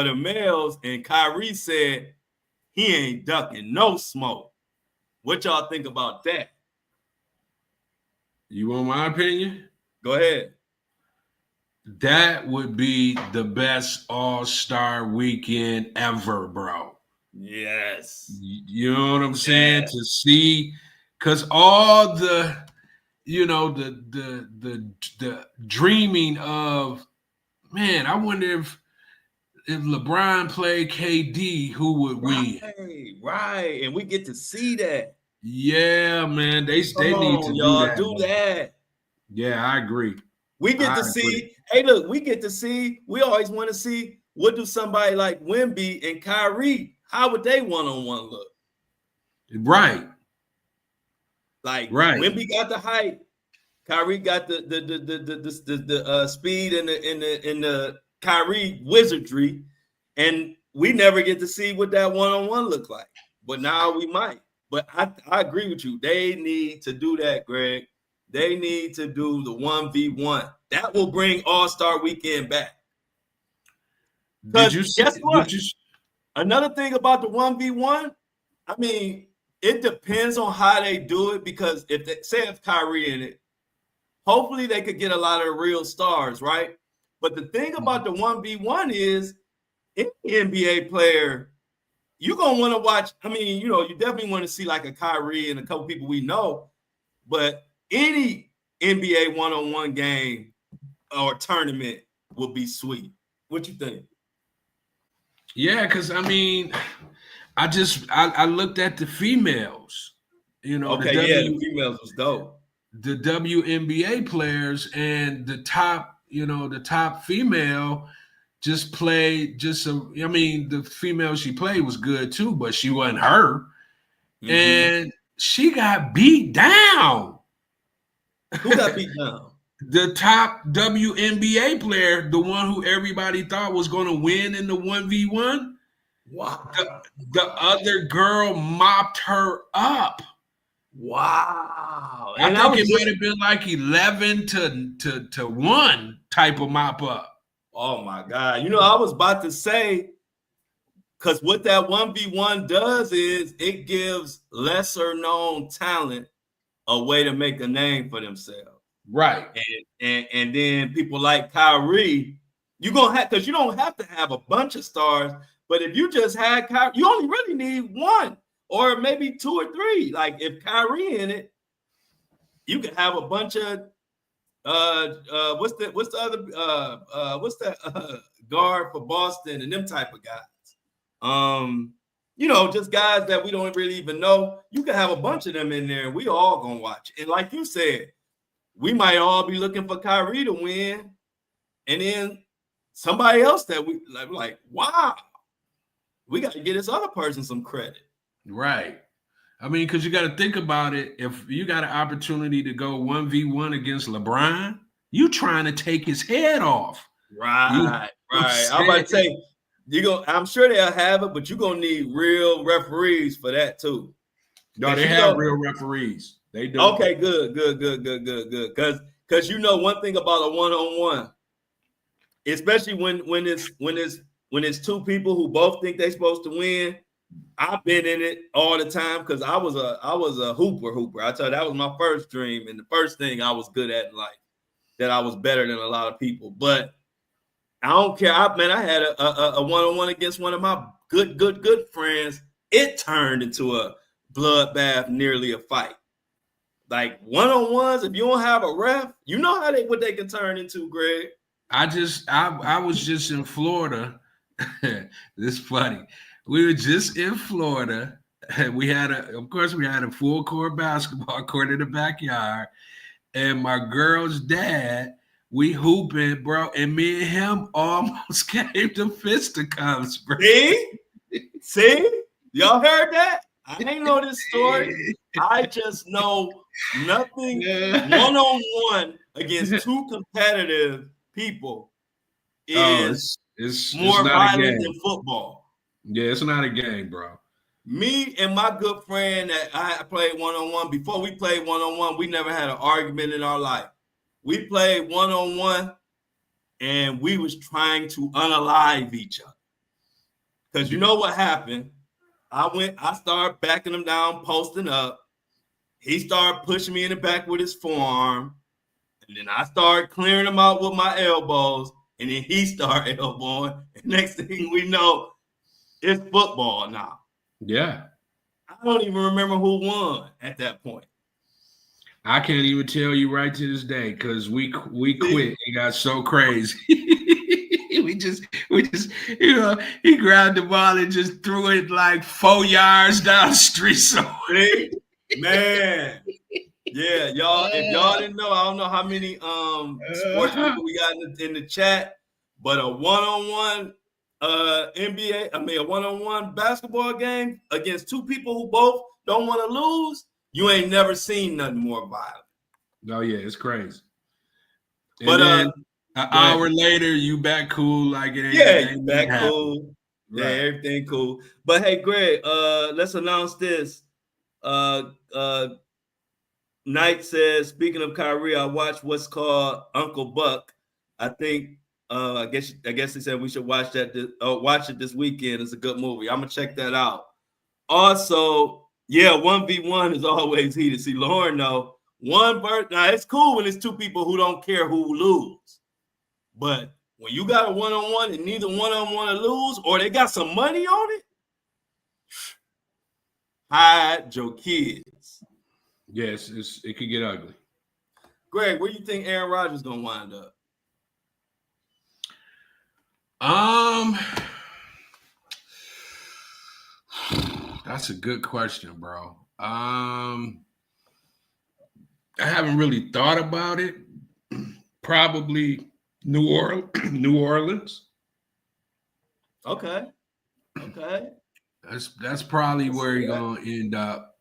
S2: the males. And Kyrie said he ain't ducking no smoke. What y'all think about that?
S1: You want my opinion?
S2: Go ahead.
S1: That would be the best All-Star weekend ever, bro.
S2: Yes.
S1: You know what I'm saying? Yes. To see, because all the dreaming of, man, I wonder if LeBron played KD, who would win?
S2: Right. And we get to see that.
S1: Yeah, man. They need to
S2: do that.
S1: Yeah, I agree.
S2: We get to see. Hey, look, we get to see. We always want to see what do somebody like Wemby and Kyrie, how would they one-on-one look?
S1: Right.
S2: Like
S1: Right.
S2: Wemby got the height, Kyrie got the speed and the Kyrie wizardry, and we never get to see what that one-on-one look like. But now we might. But I agree with you. They need to do that, Greg. They need to do the 1v1. That will bring All-Star Weekend back.
S1: Did you see,
S2: guess what? Another thing about the 1v1, I mean, it depends on how they do it, because if Kyrie in it, hopefully they could get a lot of real stars, right? But the thing about the 1v1 is, any NBA player, you're going to want to watch. I mean, you definitely want to see like a Kyrie and a couple people we know, but any NBA one-on-one game or tournament will be sweet. What you think?
S1: Yeah, because I mean, I looked at the females,
S2: the females was dope.
S1: The WNBA players, and the top female just played the female she played was good too, but she wasn't her. Mm-hmm. And she got beat down.
S2: Who got beat down?
S1: The top WNBA player, the one who everybody thought was going to win in the 1v1.
S2: Wow.
S1: The other girl mopped her up.
S2: Wow.
S1: I think it might have been like 11 to 1 type of mop up.
S2: Oh my God. I was about to say, because what that 1v1 does is it gives lesser known talent a way to make a name for themselves.
S1: Right.
S2: And then people like Kyrie, you're gonna have, because you don't have to have a bunch of stars, but if you just had Kyrie, you only really need one or maybe 2 or 3. Like if Kyrie in it, you can have a bunch of what's the other guard for Boston and them type of guys. Just guys that we don't really even know. You can have a bunch of them in there, and we all gonna watch. And like you said, we might all be looking for Kyrie to win, and then somebody else that we like, wow, we got to get this other person some credit.
S1: Right. I mean, because you got to think about it. If you got an opportunity to go 1v1 against LeBron, you trying to take his head off.
S2: Right. I'm about to say, I'm sure they'll have it, but you're gonna need real referees for that too.
S1: No, they have real referees. They do.
S2: Okay, good. Because one thing about a one-on-one, especially when it's 2 people who both think they're supposed to win. I've been in it all the time because I was a hooper. I tell you, that was my first dream and the first thing I was good at in life, that I was better than a lot of people. But I don't care. I had a one-on-one against one of my good friends. It turned into a bloodbath, nearly a fight. Like one-on-ones, if you don't have a ref, you know what they can turn into, Greg.
S1: I was just in Florida. This is funny. We were just in Florida. We had a full court basketball court in the backyard, and my girl's dad, we hooping, bro, and me and him almost came to fisticuffs, bro.
S2: See? Y'all heard that? I ain't know this story. I just know nothing one-on-one against 2 competitive people is more violent than football.
S1: Yeah, it's not a game, bro.
S2: Me and my good friend that I played one-on-one, before we played one-on-one, we never had an argument in our life. We played one-on-one, and we was trying to unalive each other. Because you know what happened? I started backing him down, posting up. He started pushing me in the back with his forearm. And then I started clearing him out with my elbows. And then he started elbowing. And next thing we know, it's football now.
S1: Yeah.
S2: I don't even remember who won at that point.
S1: I can't even tell you right to this day because we quit. It got so crazy. we just he grabbed the ball and just threw it like 4 yards down the street somewhere.
S2: Man. Yeah, y'all. If y'all didn't know, I don't know how many sports people we got in the chat, but a one-on-one a one-on-one basketball game against 2 people who both don't want to lose. You ain't never seen nothing more violent.
S1: Oh yeah, it's crazy. And
S2: But
S1: then an hour later, you back cool like it ain't.
S2: Yeah,
S1: you
S2: back cool. Right. Yeah, everything cool. But hey, Greg, let's announce this. Knight says, speaking of Kyrie, I watched what's called Uncle Buck. I think I guess he said we should watch that. Watch it this weekend. It's a good movie. I'm gonna check that out. Also, yeah, 1v1 is always heated. See, Lauren, though, now it's cool when it's two people who don't care who lose. But when you got a one-on-one and neither one-on-one lose, or they got some money on it, hide your kids.
S1: Yes, it could get ugly.
S2: Greg, where do you think Aaron Rodgers gonna wind up?
S1: That's a good question, bro. I haven't really thought about it. Probably New Orleans.
S2: Okay.
S1: That's probably where he's gonna end up.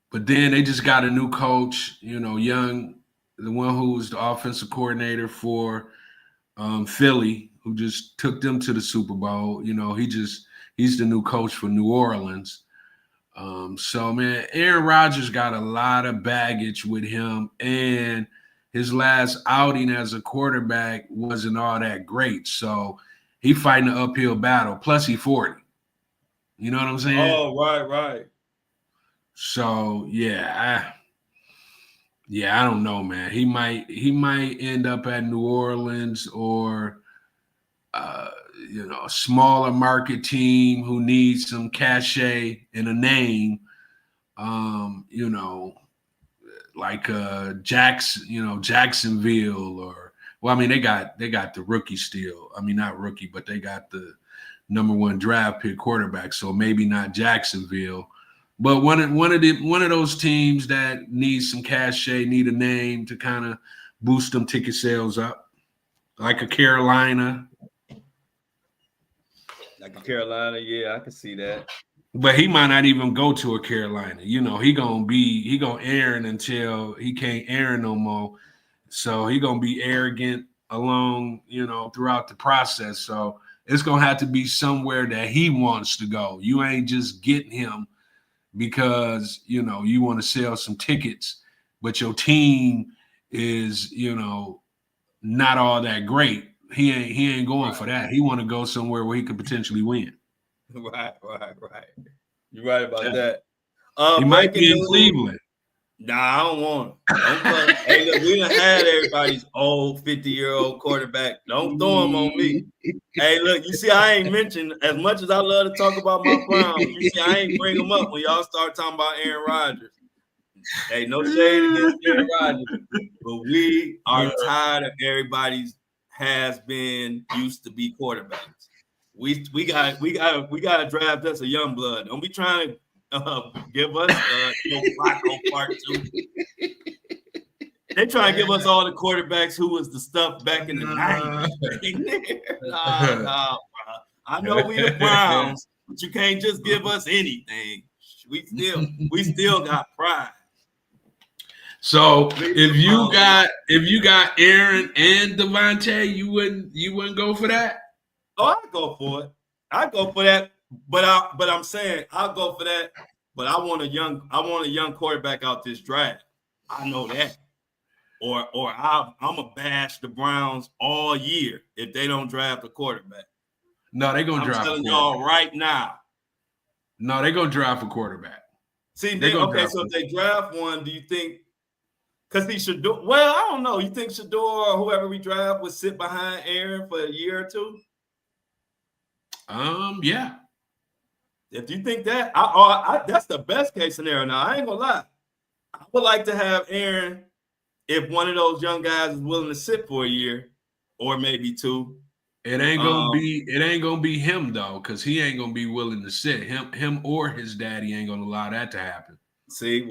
S1: But then they just got a new coach, young, the one who was the offensive coordinator for Philly, who just took them to the Super Bowl. He's the new coach for New Orleans. So, man, Aaron Rodgers got a lot of baggage with him, and his last outing as a quarterback wasn't all that great. So he fighting an uphill battle. Plus, he's 40. You know what I'm saying?
S2: Oh, right.
S1: So, I don't know, man. He might end up at New Orleans or a smaller market team who needs some cachet and a name. Like Jacksonville they got the rookie still. I mean, not rookie, but they got the number 1 draft pick quarterback. So maybe not Jacksonville, but one of those teams that needs some cachet, need a name to kind of boost them ticket sales up, like a Carolina.
S2: Like a Carolina, yeah, I can see that.
S1: But he might not even go to a Carolina. He gonna Aaron until he can't Aaron no more. So he gonna be arrogant along, throughout the process. So it's gonna have to be somewhere that he wants to go. You ain't just getting him because you want to sell some tickets, but your team is not all that great. He ain't going for that. He want to go somewhere where he could potentially win.
S2: Right. You're right about that.
S1: He might be in Cleveland.
S2: Nah, I don't want him. Hey, look, we done had everybody's old 50-year-old quarterback. Don't throw him on me. Hey, look, you see, I ain't mentioned, as much as I love to talk about my Browns, you see, I ain't bring them up when y'all start talking about Aaron Rodgers. Hey, no shade against Aaron Rodgers, but we are tired of everybody's has been used to be quarterbacks. We got to draft us a young blood. Don't be trying to give us Flacco part 2. They try to give us all the quarterbacks who was the stuff back in the 90s. Nah, I know we the Browns, but you can't just give us anything. We still got pride.
S1: So if you got Aaron and Devontae, you wouldn't go for that?
S2: Oh, I'd go for it. I'd go for that. But I'm saying I'll go for that. But I want a young quarterback out this draft. I know that. Or I'm gonna bash the Browns all year if they don't draft a quarterback.
S1: No, they're gonna draft.
S2: I'm telling y'all right now.
S1: No, they're gonna draft a quarterback.
S2: See, so if they draft one, do you think? Because he should do well. I don't know. You think Shedeur or whoever we draft would sit behind Aaron for a year or two?
S1: Yeah.
S2: If you think that, that's the best case scenario. Now, I ain't gonna lie. I would like to have Aaron if one of those young guys is willing to sit for a year or maybe 2.
S1: It ain't gonna be him though, because he ain't gonna be willing to sit. Him or his daddy ain't gonna allow that to happen.
S2: See,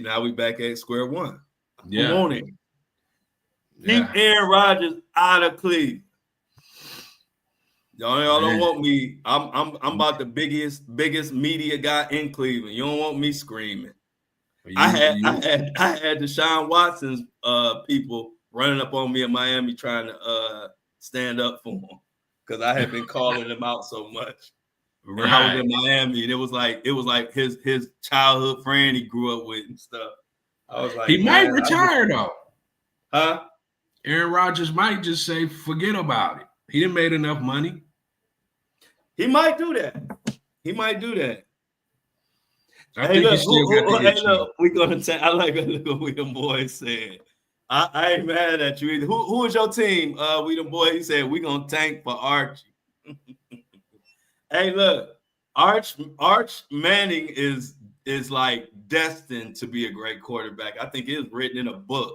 S2: now we back at square one.
S1: Yeah.
S2: Who want it? Keep Aaron Rodgers out of Cleveland. Y'all don't
S1: Man.
S2: want me. I'm about the biggest media guy in Cleveland. You don't want me screaming. I had Deshaun Watson's people running up on me in Miami trying to stand up for him because I had been calling him out so much. Right. And I was in Miami, and it was like his childhood friend he grew up with and stuff. I was like,
S1: he might retire though.
S2: Huh?
S1: Aaron Rodgers might just say, forget about it. He didn't make enough money.
S2: He might do that. He might do that.
S1: I think he still got the
S2: look, we're gonna say. I like what them boys said. I ain't mad at you either. Who is your team? We them boys. He said we gonna tank for Archie. Hey, look, Arch Manning is like destined to be a great quarterback. I think it's written in a book.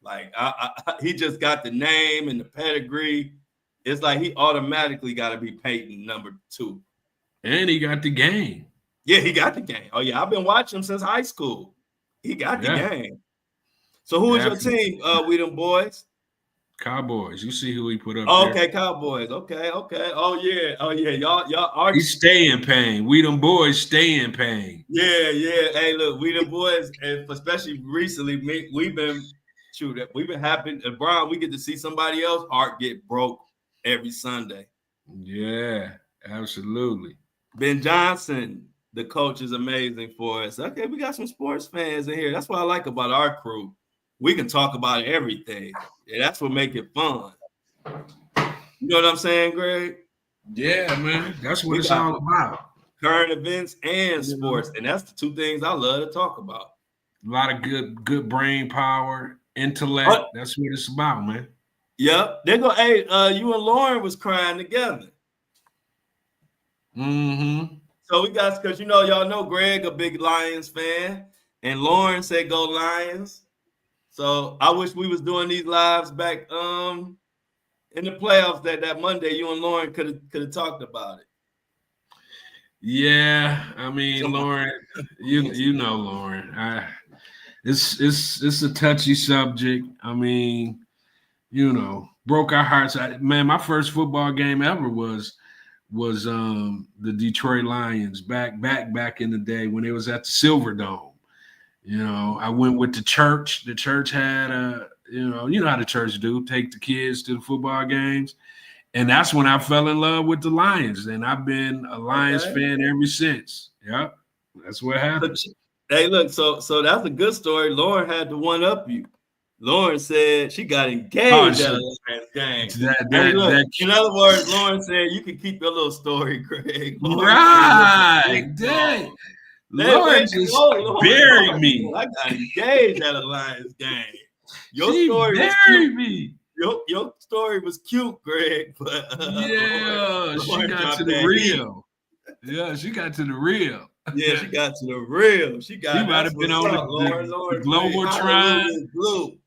S2: Like he just got the name and the pedigree. It's like he automatically got to be Peyton #2.
S1: And he got the game.
S2: Yeah, he got the game. Oh yeah, I've been watching him since high school. He got the game. So who is your team? We them boys.
S1: Cowboys. You see who he put up
S2: there.
S1: Okay,
S2: Cowboys. Okay. Oh yeah. Y'all.
S1: He stay in pain. We them boys stay in pain.
S2: Yeah. Hey, look, we them boys, and especially recently, we've been happy. Brian, we get to see somebody else heart get broke every Sunday.
S1: Yeah, absolutely.
S2: Ben Johnson, the coach, is amazing for us. Okay, we got some sports fans in here. That's what I like about our crew. We can talk about everything. Yeah, that's what make it fun. You know what I'm saying, Greg?
S1: Yeah, man. That's what it's all about.
S2: Current events and sports. And that's the two things I love to talk about.
S1: A lot of good brain power, intellect. That's what it's about, man.
S2: Yep. They go, hey, you and Lauren was crying together.
S1: Mm-hmm.
S2: So we got, because y'all know Greg, a big Lions fan, and Lauren said go Lions. So I wish we was doing these lives back in the playoffs that Monday. You and Lauren could have talked about it.
S1: Yeah, I mean, Lauren, you know Lauren. It's a touchy subject. I mean, broke our hearts. Man, my first football game ever was the Detroit Lions back in the day when it was at the Silver Dome. I went with the church. The church had you know how the church do, take the kids to the football games. And that's when I fell in love with the Lions. And I've been a Lions fan ever since. Yep. That's what happened.
S2: Hey, look, so that's a good story. Lauren had to one up you. Lauren said she got engaged at a Lions game. In other words, Lauren said you can keep your little story, Greg.
S1: Right. Dang. Lauren just buried me.
S2: I got engaged at a Lions game.
S1: Your story buried me.
S2: Your story was cute, Greg. But
S1: she got to the real. Yeah, she got to the real.
S2: Yeah, she got to the real. She
S1: might have been on the Globotron.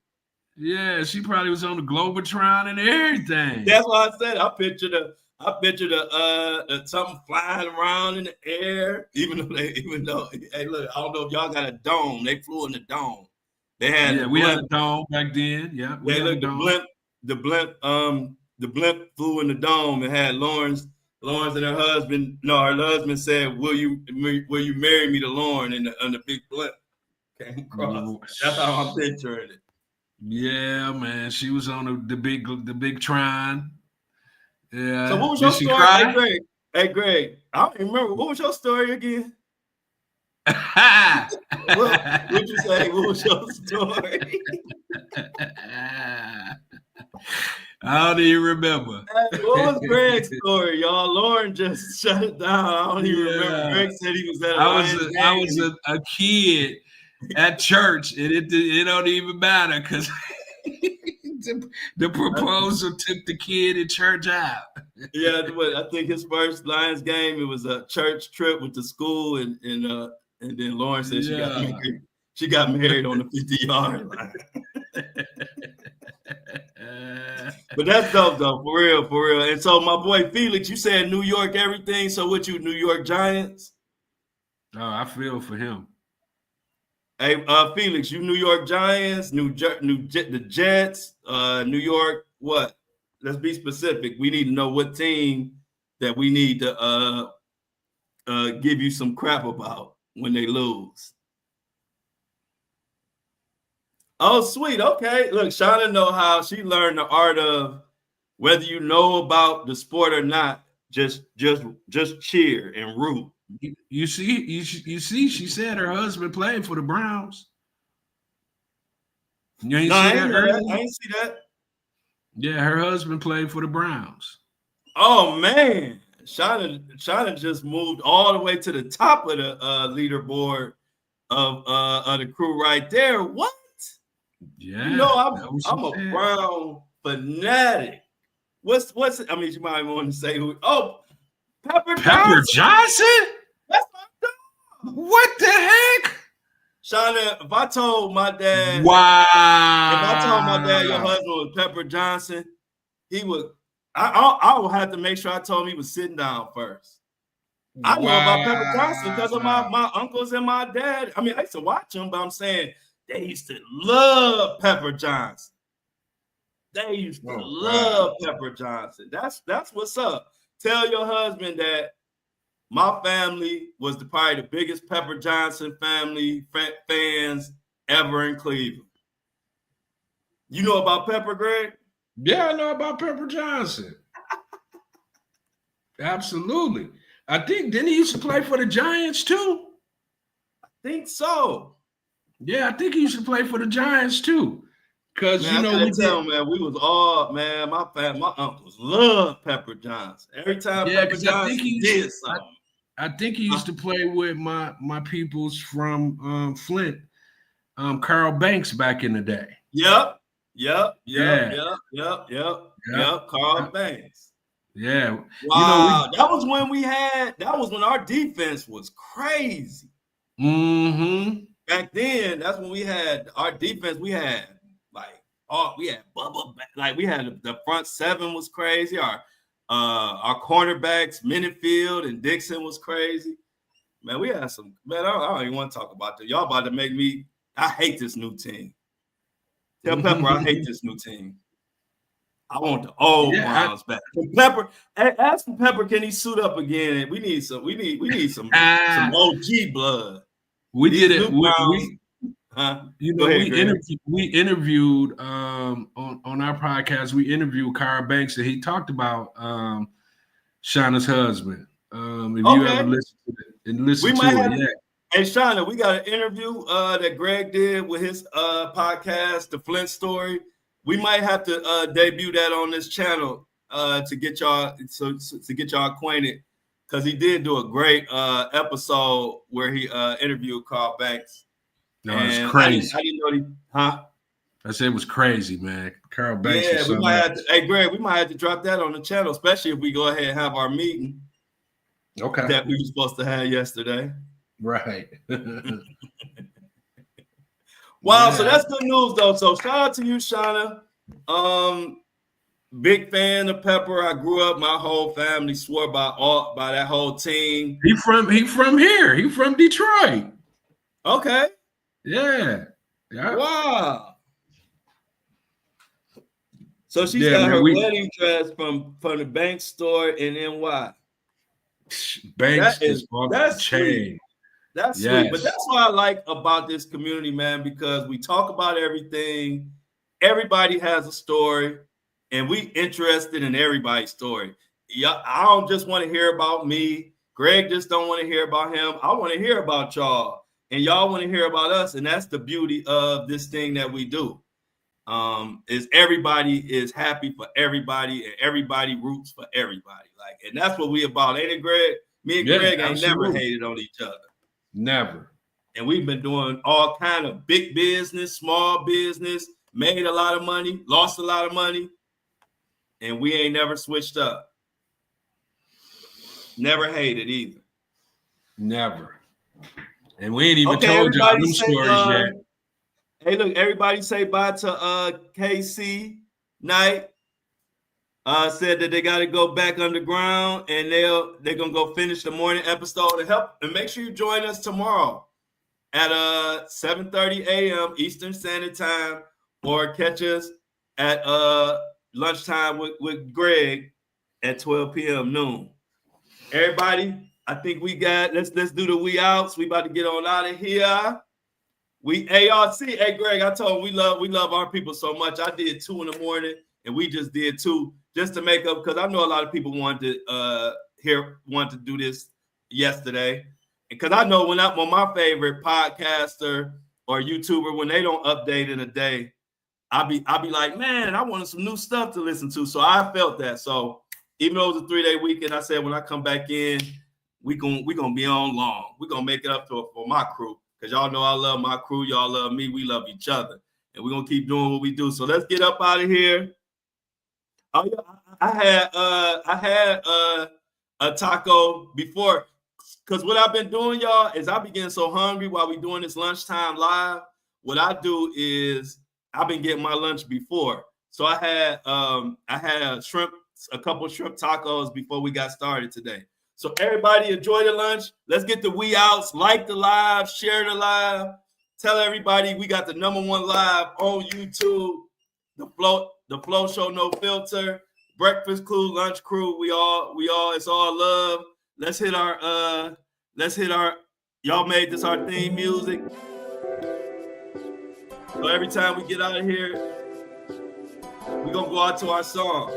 S1: Yeah, she probably was on the Globotron and everything.
S2: That's why I said I pictured something flying around in the air. Even though, hey, look, I don't know if y'all got a dome. They flew in the dome. They had
S1: we had a dome back then. Yeah, we had a dome.
S2: The blimp flew in the dome and had Lawrence and her husband. No, her husband said, "Will you marry me to Lauren?" And the big blimp came across. That's how I'm picturing it.
S1: Yeah, man, she was on the big Trine. Yeah.
S2: So what was your story? Hey, Greg, I don't even remember. What was your story again? What'd you say? What was your story?
S1: I don't even remember.
S2: Hey, what was Greg's story, y'all? Lauren just shut it down. I don't even remember. Greg said he was at
S1: I was a kid at church, and it don't even matter because the proposal took the kid in church out.
S2: Yeah, but I think his first Lions game, it was a church trip with the school, and then Lauren said she got married on the 50-yard line. But that's dope, though, for real. And so, my boy Felix, you said New York everything. So, what you New York Giants?
S1: Oh, I feel for him.
S2: Hey, Felix, you New York Giants, the Jets, New York what? let's be specific. We need to know what team that we need to give you some crap about when they lose. Oh, sweet. Okay. Look, Shauna know how she learned the art of whether you know about the sport or not, just cheer and root.
S1: You see, she said her husband played for the Browns. You ain't
S2: No,
S1: see
S2: I
S1: that
S2: ain't know that.
S1: earlier?
S2: I ain't see that.
S1: Yeah, her husband played for the Browns.
S2: Oh man, Shauna just moved all the way to the top of the leaderboard of the crew right there. What?
S1: Yeah,
S2: You know,
S1: that
S2: I'm
S1: what
S2: a
S1: she said.
S2: Brown fanatic. What's I mean, you might want to say who? Oh, Pepper
S1: Johnson?
S2: That's my dog.
S1: What the heck?
S2: Shauna, if I told my dad,
S1: Wow.
S2: if I told my dad your husband was Pepper Johnson, he would. I would have to make sure I told him he was sitting down first. I know about Pepper Johnson because of my uncles and my dad. I mean, I used to watch him, but I'm saying they used to love Pepper Johnson. They used to love Pepper Johnson. That's what's up. Tell your husband that my family was probably the biggest Pepper Johnson family fans ever in Cleveland. You know about Pepper, Greg?
S1: Yeah, I know about Pepper Johnson. Absolutely. I think, didn't he used to play for the Giants too?
S2: I think so.
S1: Yeah, I think he used to play for the Giants too. Because,
S2: man, man, we was all, man, my uncles love Pepper Johnson. Every time Pepper Johnson did something.
S1: I think he used to play with my peoples from Flint, Carl Banks back in the day.
S2: Yep. Carl Banks.
S1: Yeah.
S2: Wow. That was when our defense was crazy.
S1: Mm-hmm.
S2: Back then, that's when we had our defense. We had Bubba, like we had the front seven was crazy. Our cornerbacks, Minifield and Dixon was crazy. Man, we had some, man, I don't even want to talk about that. Y'all about to make me, I hate this new team. Tell Pepper I hate this new team. I want the old Browns back. Pepper, ask Pepper, can he suit up again? We need some OG blood.
S1: We did it. We interviewed on our podcast. We interviewed Carl Banks, and he talked about Shauna's husband. If you ever listen to it and listen to it, yeah.
S2: Hey, Shauna, we got an interview that Greg did with his podcast, The Flint Story. We might have to debut that on this channel to get y'all acquainted, because he did do a great episode where he interviewed Carl Banks.
S1: No, it's crazy.
S2: I didn't know huh?
S1: I said it was crazy, man. Carl Banks.
S2: Yeah, we might have to. Hey, Greg, we might have to drop that on the channel, especially if we go ahead and have our meeting.
S1: Okay.
S2: That we were supposed to have yesterday.
S1: Right.
S2: Wow, so that's good news though. So shout out to you, Shauna. Big fan of Pepper. I grew up, my whole family swore by that whole team.
S1: He from here. He from Detroit.
S2: Okay.
S1: Yeah.
S2: Wow. So she's got her wedding dress from the Banks store in NY.
S1: Banks is
S2: that's chain. That's sweet. But that's what I like about this community, man, because we talk about everything. Everybody has a story, and we interested in everybody's story. Yeah, I don't just want to hear about me. Greg just don't want to hear about him. I want to hear about y'all, and y'all want to hear about us. And that's the beauty of this thing that we do. Is everybody is happy for everybody, and everybody roots for everybody. And that's what we about, ain't it, Greg? Me and Greg ain't never hated on each other.
S1: Never.
S2: And we've been doing all kind of big business, small business, made a lot of money, lost a lot of money, and we ain't never switched up. Never hated either.
S1: Never. And we ain't even told y'all them stories yet.
S2: Hey, look, everybody say bye to KC Knight. Said that they got to go back underground, and they're gonna go finish the morning episode to help. And make sure you join us tomorrow at 7:30 a.m. Eastern Standard Time, or catch us at lunchtime with Greg at 12 p.m. noon. Everybody, I think we got, let's do the we outs. We about to get on out of here. We ARC. Hey, Greg, I told him we love our people so much. I did 2 in the morning, and we just did 2 just to make up, because I know a lot of people wanted to do this yesterday. Because I know when my favorite podcaster or YouTuber, when they don't update in a day, I'll be like, man, I wanted some new stuff to listen to. So I felt that. So even though it was a 3-day weekend, I said when I come back in, we gonna be on long. We're gonna make it up for my crew. Because y'all know I love my crew, y'all love me, we love each other. And we're gonna keep doing what we do. So let's get up out of here. Oh yeah, I had a taco before. Because what I've been doing, y'all, is I be getting so hungry while we doing this lunchtime live. What I do is I've been getting my lunch before. So I had a couple shrimp tacos before we got started today. So everybody enjoy the lunch. Let's get the we outs. Like the live, share the live. Tell everybody we got the #1 live on YouTube. The Flow Show, No Filter. Breakfast crew, lunch crew. We all. It's all love. Let's hit our. Y'all made this our theme music. So every time we get out of here, we're gonna go out to our song.